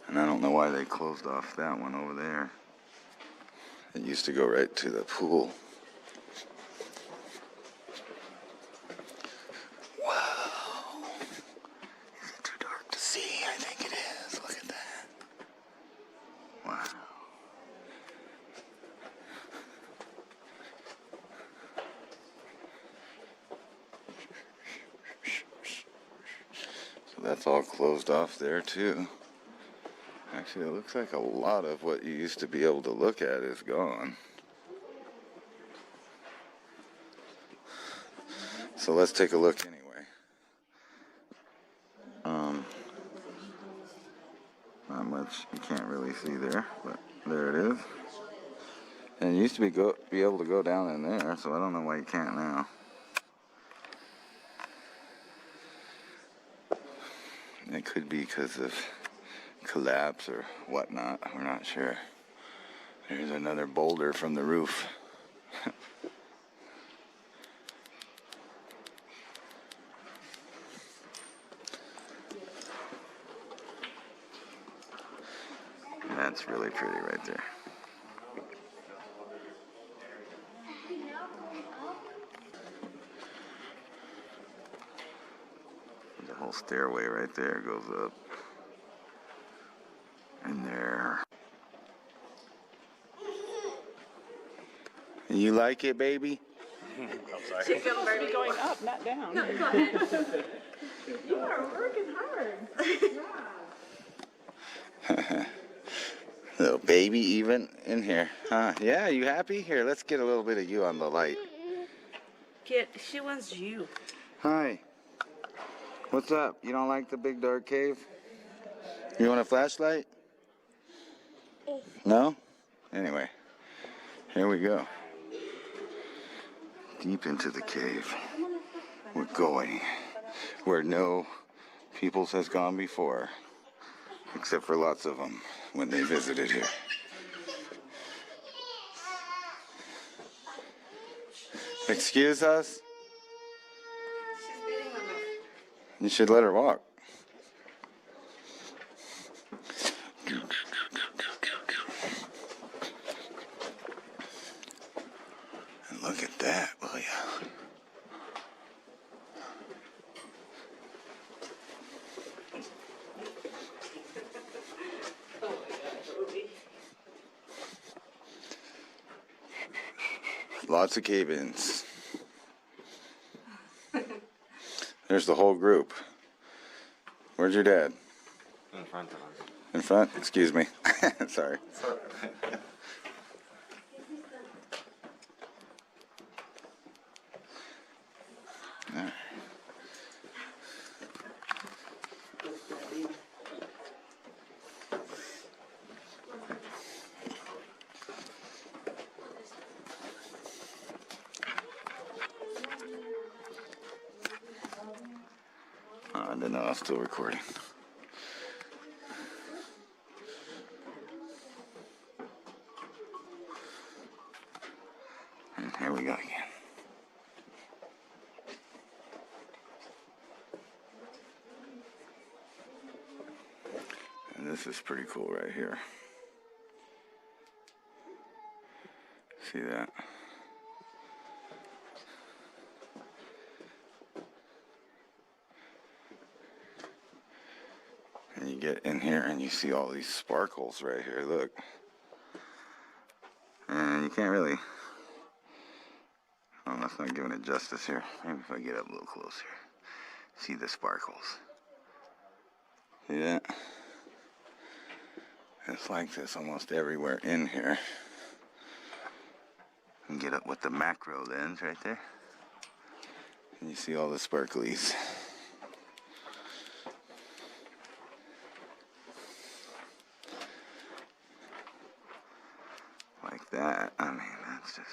And I don't know why they closed off that one over there. It used to go right to the pool. Wow. Is it too dark to see? I think it is. Look at that. Wow. So that's all closed off there too. Actually, it looks like a lot of what you used to be able to look at is gone. So let's take a look anyway. Not much you can't really see there, but there it is. And it used to be able to go down in there, so I don't know why you can't now. It could be because of collapse or whatnot. We're not sure. There's another boulder from the roof. That's really pretty right there. The whole stairway right there goes up. And there. You like it, baby? I'm sorry. Chicken Supposed to be going up, not down. No, go ahead. You are working hard. Little baby even in here. Huh? Yeah, you happy? Here, let's get a little bit of you on the light. Kid, she wants you. Hi. What's up? You don't like the big dark cave? You want a flashlight? No? Anyway, here we go. Deep into the cave. We're going where no peoples has gone before, except for lots of them when they visited here. Excuse us? You should let her walk. And look at that, will ya? Lots of cave-ins. There's the whole group. Where's your dad? In front of us. In front? Excuse me. Sorry. Alright. I didn't know I was still recording. And here we go again. And this is pretty cool right here. See that? And you get in here and you see all these sparkles right here, look. And you can't really, oh, that's not giving it justice here. Maybe if I get up a little closer. See the sparkles. See that? It's like this almost everywhere in here. And get up with the macro lens right there. And you see all the sparklies. Like that. I mean, that's just...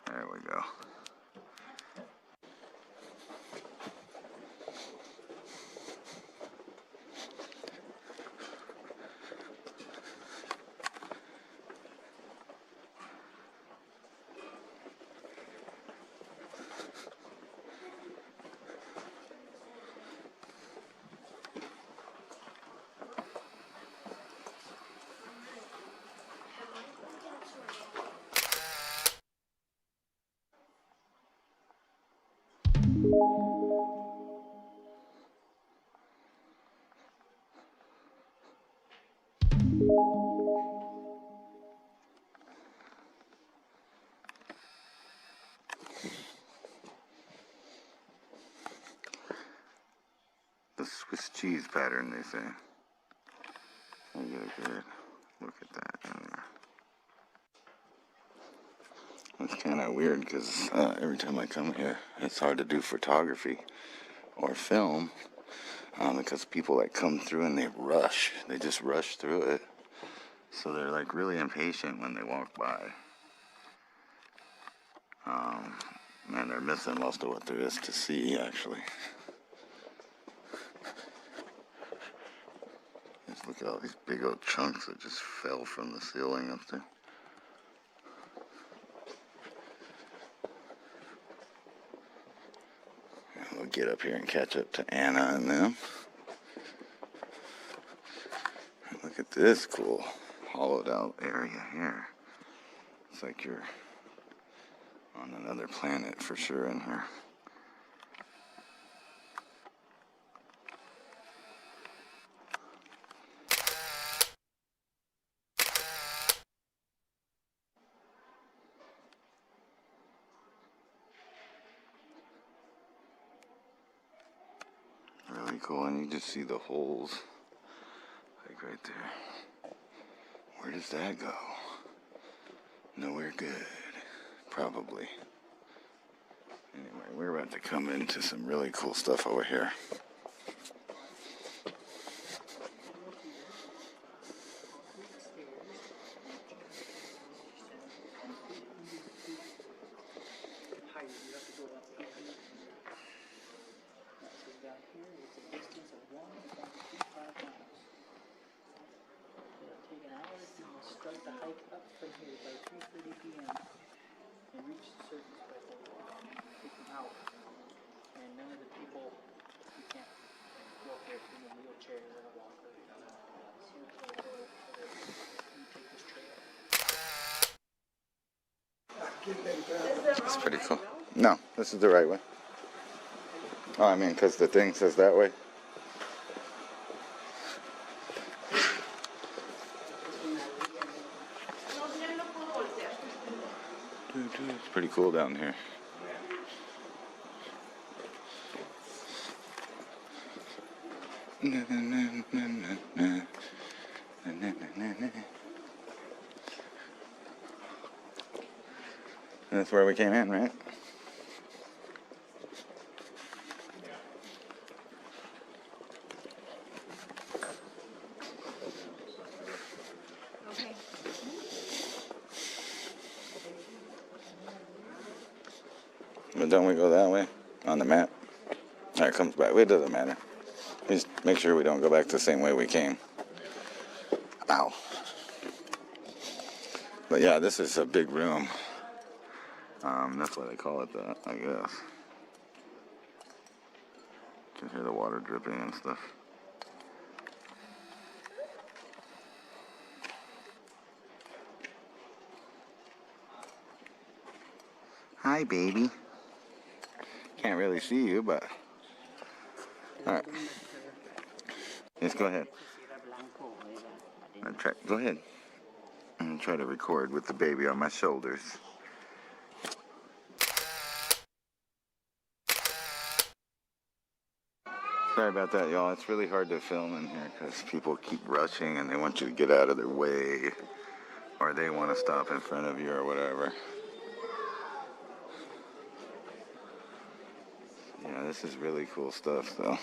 There we go. The Swiss cheese pattern, they say. You get a good look at that in there. It's kind of weird because every time I come here, it's hard to do photography or film because people like come through and they rush. They just rush through it. So they're like really impatient when they walk by. Man, they're missing most of what there is to see, actually. Just look at all these big old chunks that just fell from the ceiling up there. And we'll get up here and catch up to Anna and them. And look at this cool hollowed out area here. It's like you're on another planet for sure in here. Really cool, and you just see the holes like right there. Where does that go? Nowhere good, probably. Anyway, we're about to come into some really cool stuff over here. Start the hike up from here by 3:30 p.m. and reach the surface by 4 o'clock. Take an hour. And none of the people, you can't walk there in a wheelchair or a walker. You take this trail. It's pretty cool. No, this is the right way. Oh, I mean, because the thing says that way. It's pretty cool down here. That's where we came in, right? But don't we go that way on the map? It comes back. It doesn't matter. Just make sure we don't go back the same way we came. Ow. But yeah, this is a big room. That's why they call it that, I guess. You can hear the water dripping and stuff. Hi, baby. Can't really see you, but... Alright. Just go ahead. Go ahead. I'm going to try to record with the baby on my shoulders. Sorry about that, y'all. It's really hard to film in here because people keep rushing and they want you to get out of their way. Or they want to stop in front of you or whatever. Yeah, this is really cool stuff, though.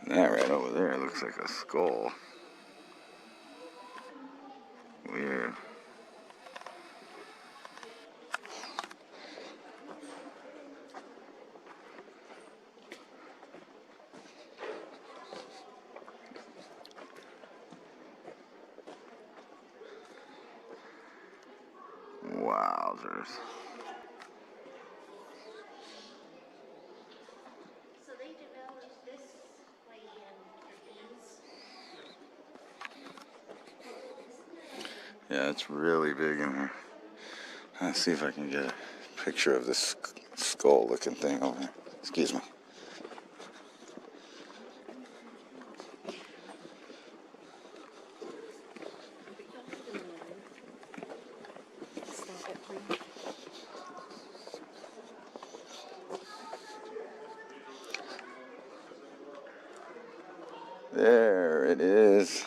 That right over there looks like a skull. Weird. Wowzers. So they developed this way in Yeah, it's really big in here. Let's see if I can get a picture of this skull looking thing over here. Excuse me. There it is.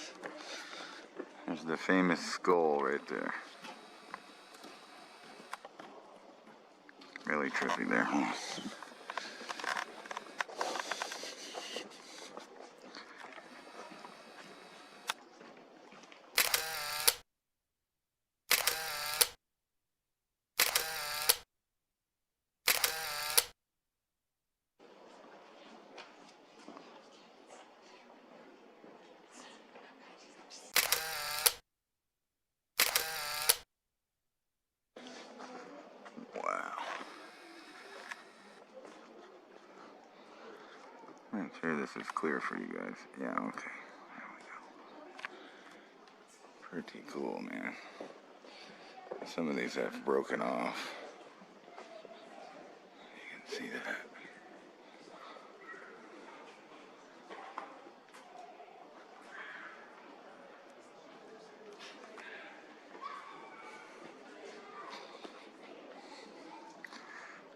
There's the famous skull right there. Really trippy there, huh? Wow. Make sure this is clear for you guys. Yeah, okay. There we go. Pretty cool, man. Some of these have broken off. You can see that.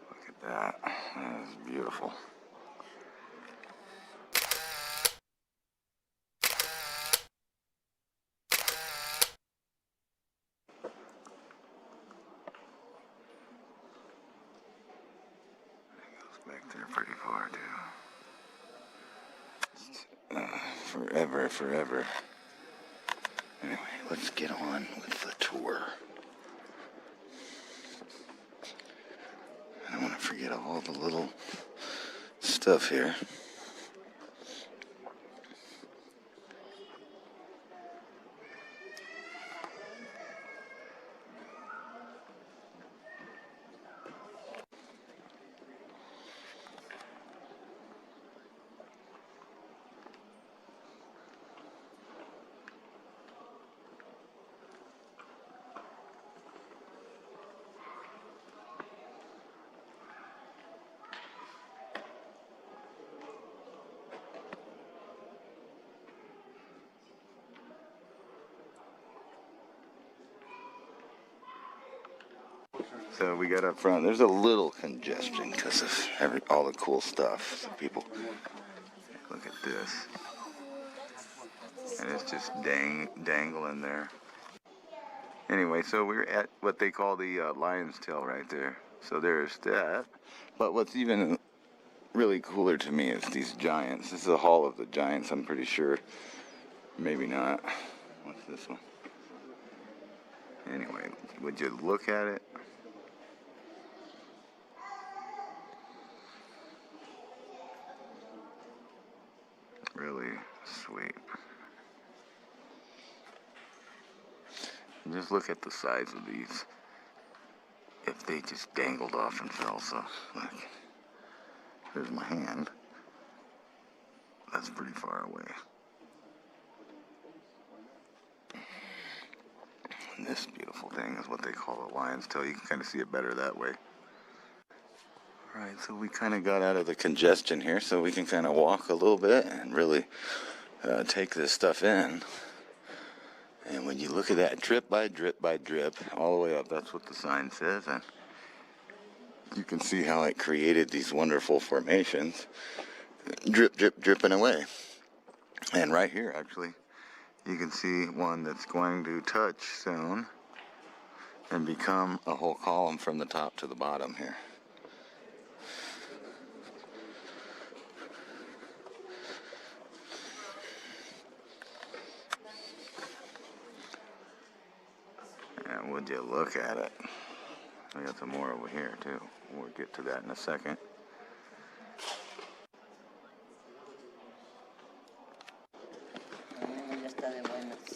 Look at that. That is beautiful. Back there pretty far too. Forever, forever. Anyway, let's get on with the tour. I don't want to forget all the little stuff here. So we got up front. There's a little congestion because of all the cool stuff. So people, look at this. And it's just dangling there. Anyway, so we're at what they call the lion's tail right there. So there's that. But what's even really cooler to me is these giants. This is the Hall of the Giants, I'm pretty sure. Maybe not. What's this one? Anyway, would you look at it? Really sweet. And just look at the size of these. If they just dangled off and fell, so look. There's my hand. That's pretty far away. And this beautiful thing is what they call a lion's tail. You can kind of see it better that way. Alright, so we kind of got out of the congestion here, so we can kind of walk a little bit and really take this stuff in. And when you look at that drip by drip by drip, all the way up, that's what the sign says. And you can see how it created these wonderful formations. Drip, drip, dripping away. And right here, actually, you can see one that's going to touch soon and become a whole column from the top to the bottom here. And would you look at it? I got some more over here too. We'll get to that in a second.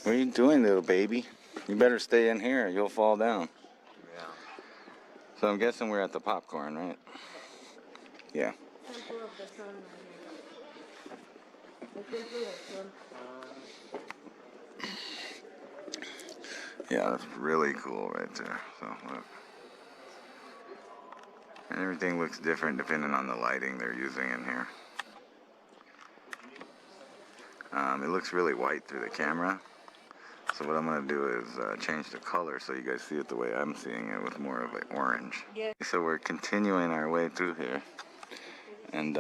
What are you doing, little baby? You better stay in here or you'll fall down. Yeah. So I'm guessing we're at the popcorn, right? Yeah. Yeah, that's really cool right there. So look. And everything looks different depending on the lighting they're using in here. It looks really white through the camera. So what I'm going to do is change the color so you guys see it the way I'm seeing it, with more of an orange. Yeah. So we're continuing our way through here. And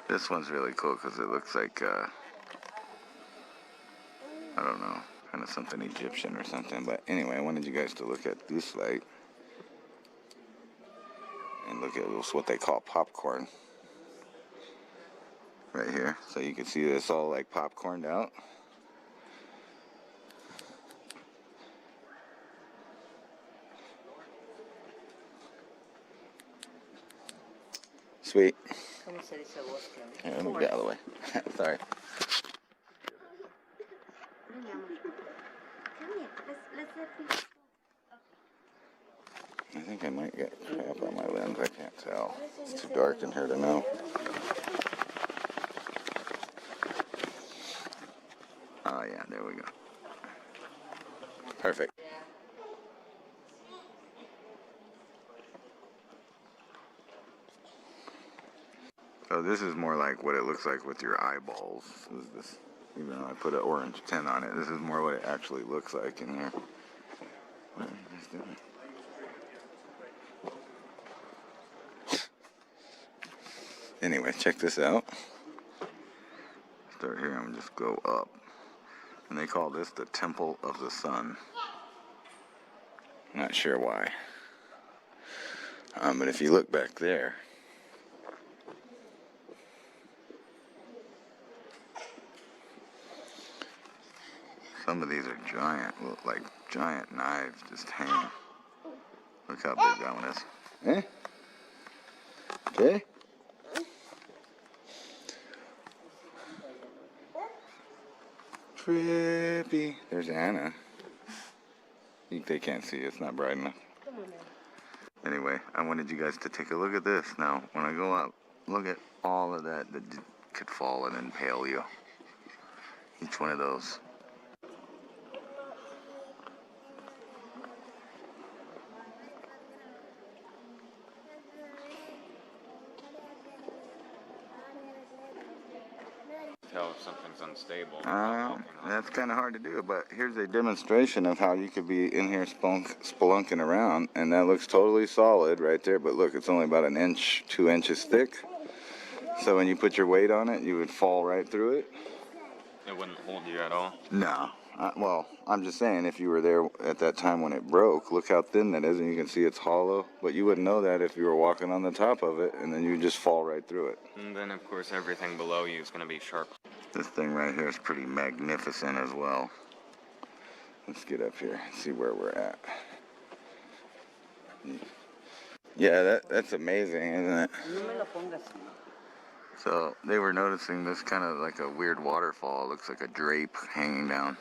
this one's really cool because it looks like, I don't know, kind of something Egyptian or something. But anyway, I wanted you guys to look at this light. And look at this, what they call popcorn. Right here. So you can see this all like popcorned out. Sweet. ¿Cómo se dice bosque? Here, let me get out of the way. Sorry. Come here. Let's I think I might get crap on my lens. I can't tell. It's too dark in here to know. Oh yeah, there we go. Perfect. So this is more like what it looks like with your eyeballs. This, even though I put an orange tint on it, this is more what it actually looks like in here. What are you guys doing? Anyway, check this out. Start here and just go up. And they call this the Temple of the Sun. Not sure why. But if you look back there, some of these are giant, look like giant knives just hanging. Look how big that one is. Eh? Okay? Trippy. There's Anna. They can't see, it's not bright enough. Anyway, I wanted you guys to take a look at this. Now, when I go up, look at all of that could fall and impale you. Each one of those. Tell if something's unstable. That's kind of hard to do, but here's a demonstration of how you could be in here spelunking around, and that looks totally solid right there, but look, it's only about an inch, 2 inches thick. So when you put your weight on it, you would fall right through it. It wouldn't hold you at all. No. Well, I'm just saying, if you were there at that time when it broke, look how thin that is, and you can see it's hollow. But you wouldn't know that if you were walking on the top of it, and then you just fall right through it. And then, of course, everything below you is going to be sharp. This thing right here is pretty magnificent as well. Let's get up here and see where we're at. Yeah, that's amazing, isn't it? So they were noticing this kind of like a weird waterfall. It looks like a drape hanging down.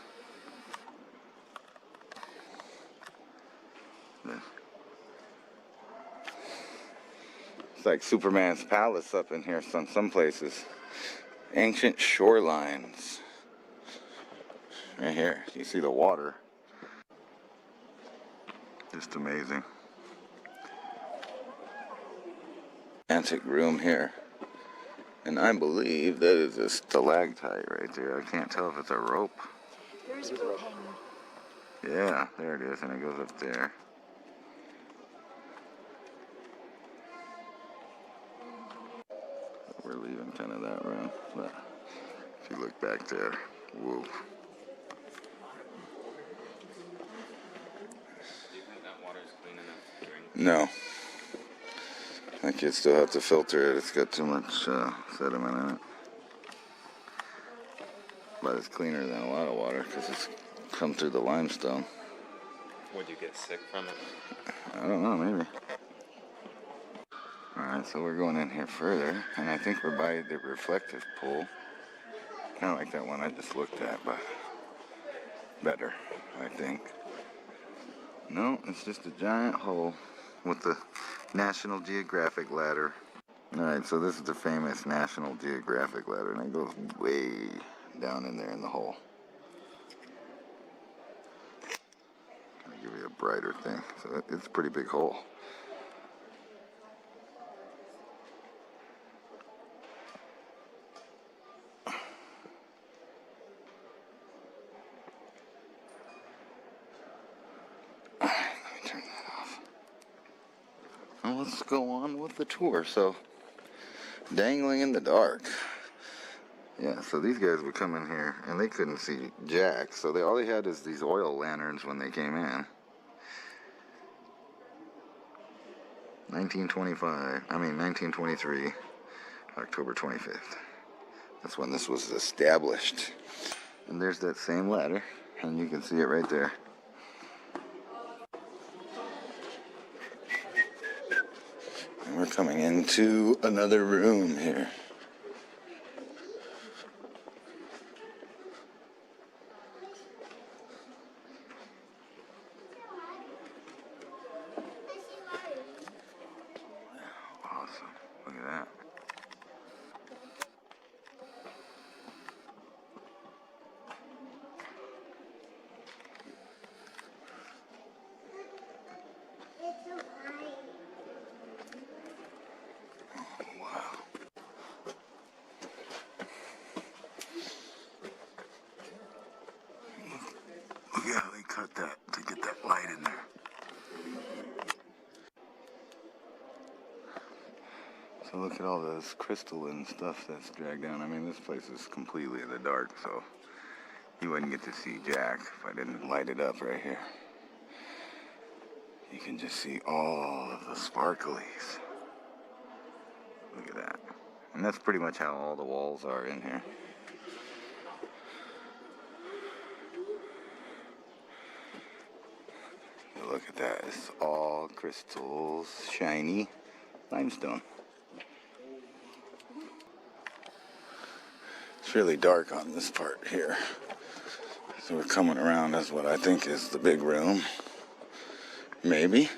It's like Superman's palace up in here some places. Ancient shorelines. Right here, you see the water. Just amazing. Antique room here. And I believe that is a stalactite right there. I can't tell if it's a rope. There's a rope hanging. Yeah, there it is, and it goes up there. We're leaving kind of that room, but if you look back there, whoa. Do you think that water's clean enough to drink? No. I think you still have to filter it. It's got too much sediment in it. But it's cleaner than a lot of water because it's come through the limestone. Would you get sick from it? I don't know, maybe. Alright, so we're going in here further, and I think we're by the reflective pool. Kind of like that one I just looked at, but better, I think. No, it's just a giant hole with the National Geographic ladder. Alright, so this is the famous National Geographic ladder, and it goes way down in there in the hole. I'll give you a brighter thing. So it's a pretty big hole. Well, let's go on with the tour. So, dangling in the dark. Yeah, so these guys would come in here and they couldn't see jack, so all they had is these oil lanterns when they came in. 1923, October 25th. That's when this was established. And there's that same ladder, and you can see it right there. And we're coming into another room here. Awesome. Look at that. Wow. Look at how they cut that to get that light in there. So look at all this crystalline stuff that's dragged down. I mean, this place is completely in the dark, so you wouldn't get to see jack if I didn't light it up right here. You can just see all of the sparklies. Look at that. And that's pretty much how all the walls are in here. Look at that. It's all crystals, shiny limestone. It's really dark on this part here. So we're coming around as what I think is the big room. Maybe.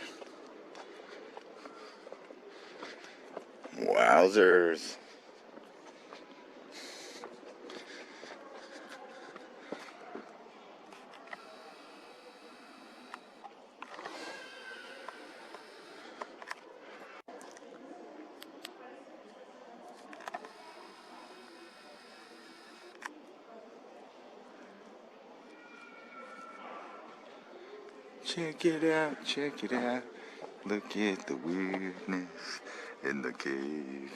Wowzers. Check it out, check it out. Look at the weirdness in the cave.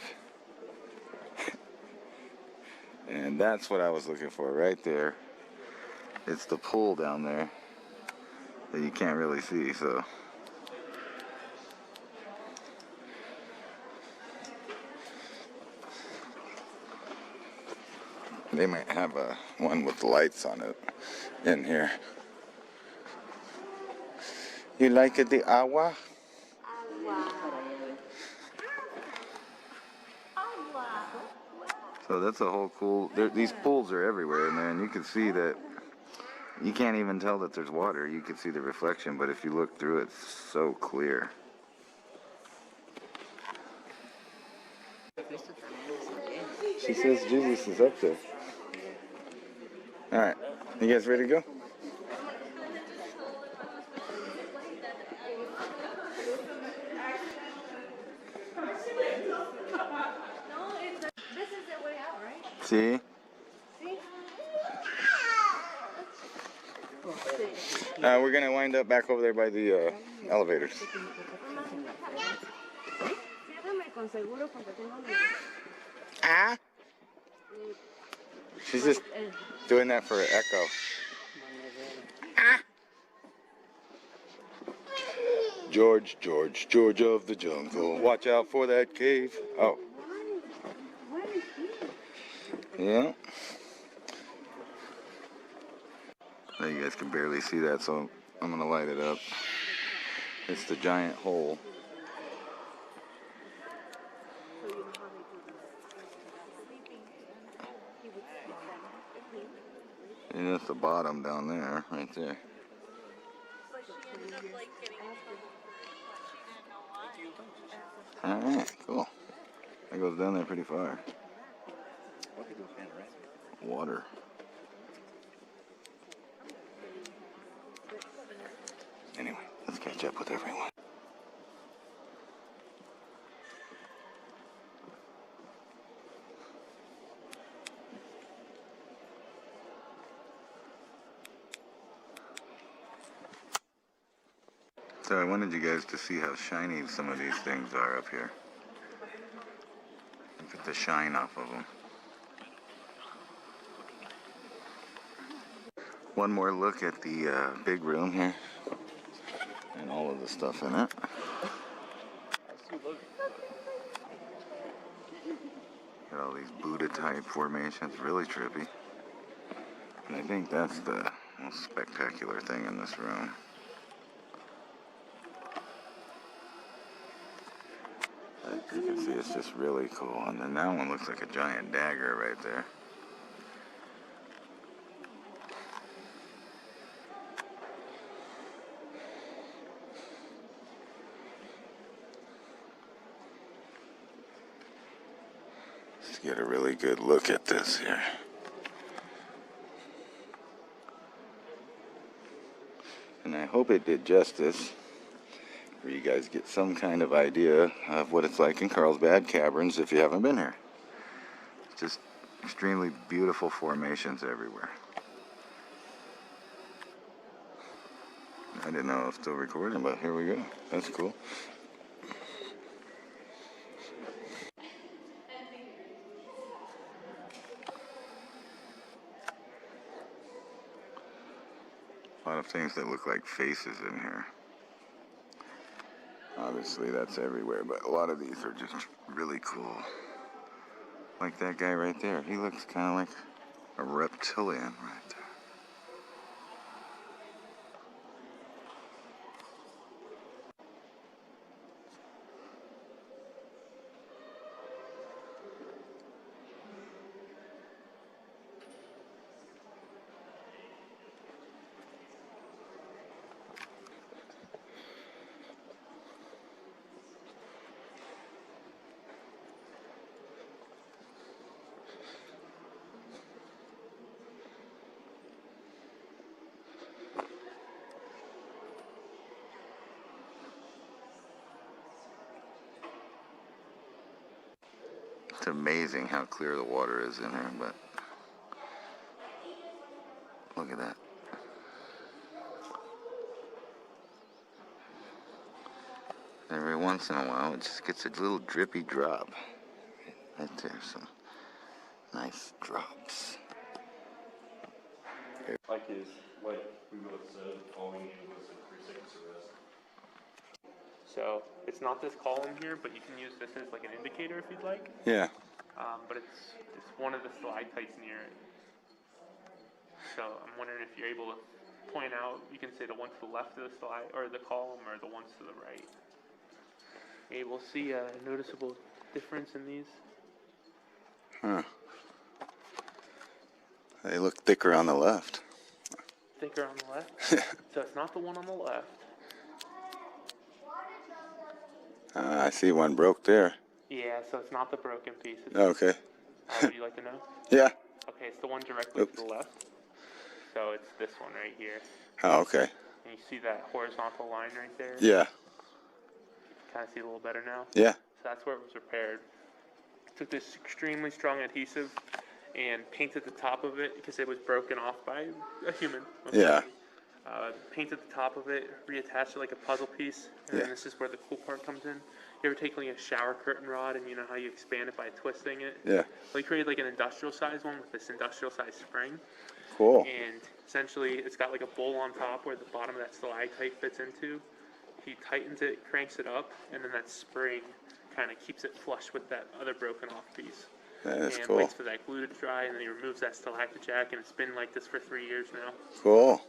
And that's what I was looking for right there. It's the pool down there that you can't really see, so. They might have one with lights on it in here. You like it, the agua? So that's a whole cool, these pools are everywhere in there, and you can see that, you can't even tell that there's water. You can see the reflection, but if you look through it, it's so clear. She says Jesus is up there. Alright, you guys ready to go? See? We're gonna wind up back over there by the elevators. Ah? She's just doing that for an echo. Ah! George of the jungle. Watch out for that cave. Oh. Yeah. Now you guys can barely see that, so I'm gonna light it up. It's the giant hole. And that's the bottom down there, right there. Alright, cool. That goes down there pretty far. Water. Anyway, let's catch up with everyone. So I wanted you guys to see how shiny some of these things are up here. Look at the shine off of them. One more look at the big room here and all of the stuff in it. Got all these Buddha type formations, really trippy. And I think that's the most spectacular thing in this room. As you can see, it's just really cool. And then that one looks like a giant dagger right there. Let's get a really good look at this here. And I hope it did justice, where you guys get some kind of idea of what it's like in Carlsbad Caverns if you haven't been here. It's just extremely beautiful formations everywhere. I didn't know I was still recording, but here we go. That's cool. A lot of things that look like faces in here. Obviously that's everywhere, but a lot of these are just really cool. Like that guy right there. He looks kind of like a reptilian right there. It's amazing how clear the water is in here, but look at that. Every once in a while, it just gets a little drippy drop. Right there, some nice drops. Like we both said, all we needed was a 3-second arrest. So it's not this column here, but you can use this as like an indicator if you'd like. Yeah. But it's one of the stalactites near it. So I'm wondering if you're able to point out. You can say the one to the left of the stalactite or the column, or the ones to the right. You able to see a noticeable difference in these? Huh. They look thicker on the left. Thicker on the left? So it's not the one on the left. I see one broke there. Yeah, so it's not the broken piece. Okay. Would you like to know? Yeah. Okay, it's the one directly to the left. So it's this one right here. Oh, okay. And you see that horizontal line right there? Yeah. Kind of see a little better now? Yeah. So that's where it was repaired. Took this extremely strong adhesive and painted the top of it because it was broken off by a human. Yeah. Painted the top of it, reattached it like a puzzle piece, and then this is where the cool part comes in. You ever take like a shower curtain rod and you know how you expand it by twisting it? Yeah. Well, he created like an industrial size one with this industrial size spring. Cool. And essentially it's got like a bowl on top where the bottom of that stalactite fits into. He tightens it, cranks it up, and then that spring kind of keeps it flush with that other broken off piece. That is and cool. waits for that glue to dry, and then he removes that stalactijack, and it's been like this for 3 years now. Cool.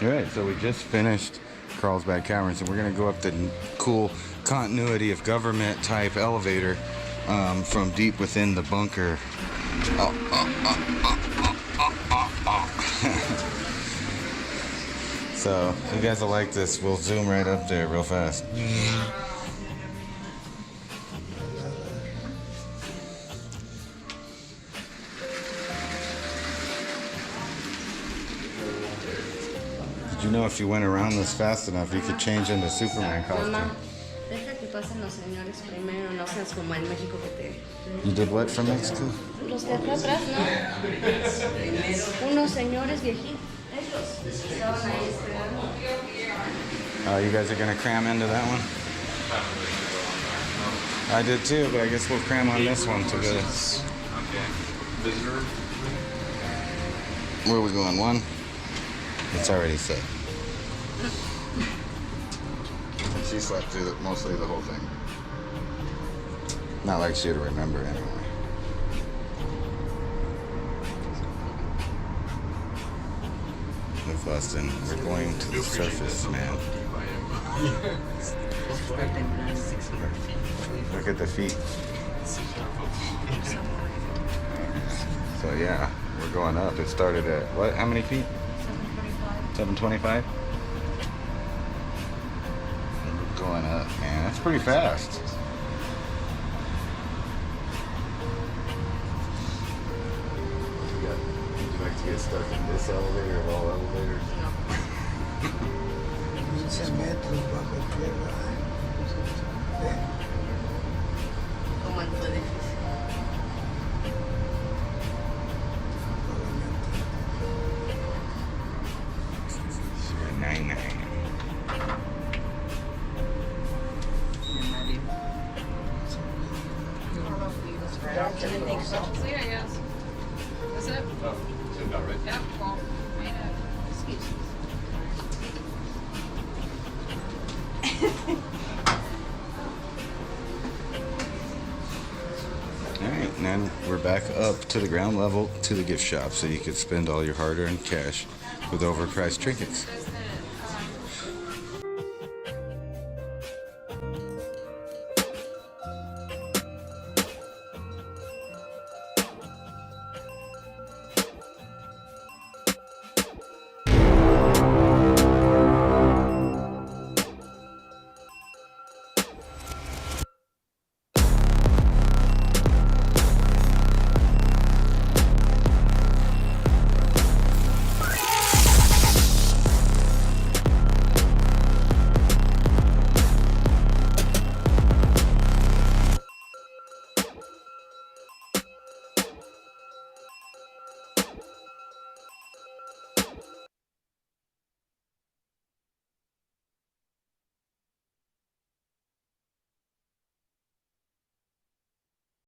Alright, so we just finished Carlsbad Caverns, and we're going to go up the cool continuity of government type elevator from deep within the bunker. So, if you guys will like this, we'll zoom right up there real fast. Did you know if you went around this fast enough, you could change into Superman costume? Mamá, deja que pasen los señores primero, no seas como en México que te... You did what from Mexico? Los de acá atrás, ¿no? Unos señores viejitos. Ellos estaban ahí esperando. Oh, you guys are gonna cram into that one? I did too, but I guess we'll cram on this one together. Okay. Visitor. Where are we going? One? It's already set. She slept through mostly the whole thing. Not like she'd remember anyway. We're busting. We're going to the surface, man. Look at the feet. So yeah, we're going up. It started at what? How many feet? 725. We're going up, man. That's pretty fast. Would you like to get stuck in this elevator of all elevators? 15 metros bajo tierra. Como en tu edificio. 99. So yeah, yes. That's it? Oh, so about right. Yeah, well, made it. Excuses. Alright, and then we're back up to the ground level to the gift shop so you can spend all your hard-earned cash with overpriced trinkets.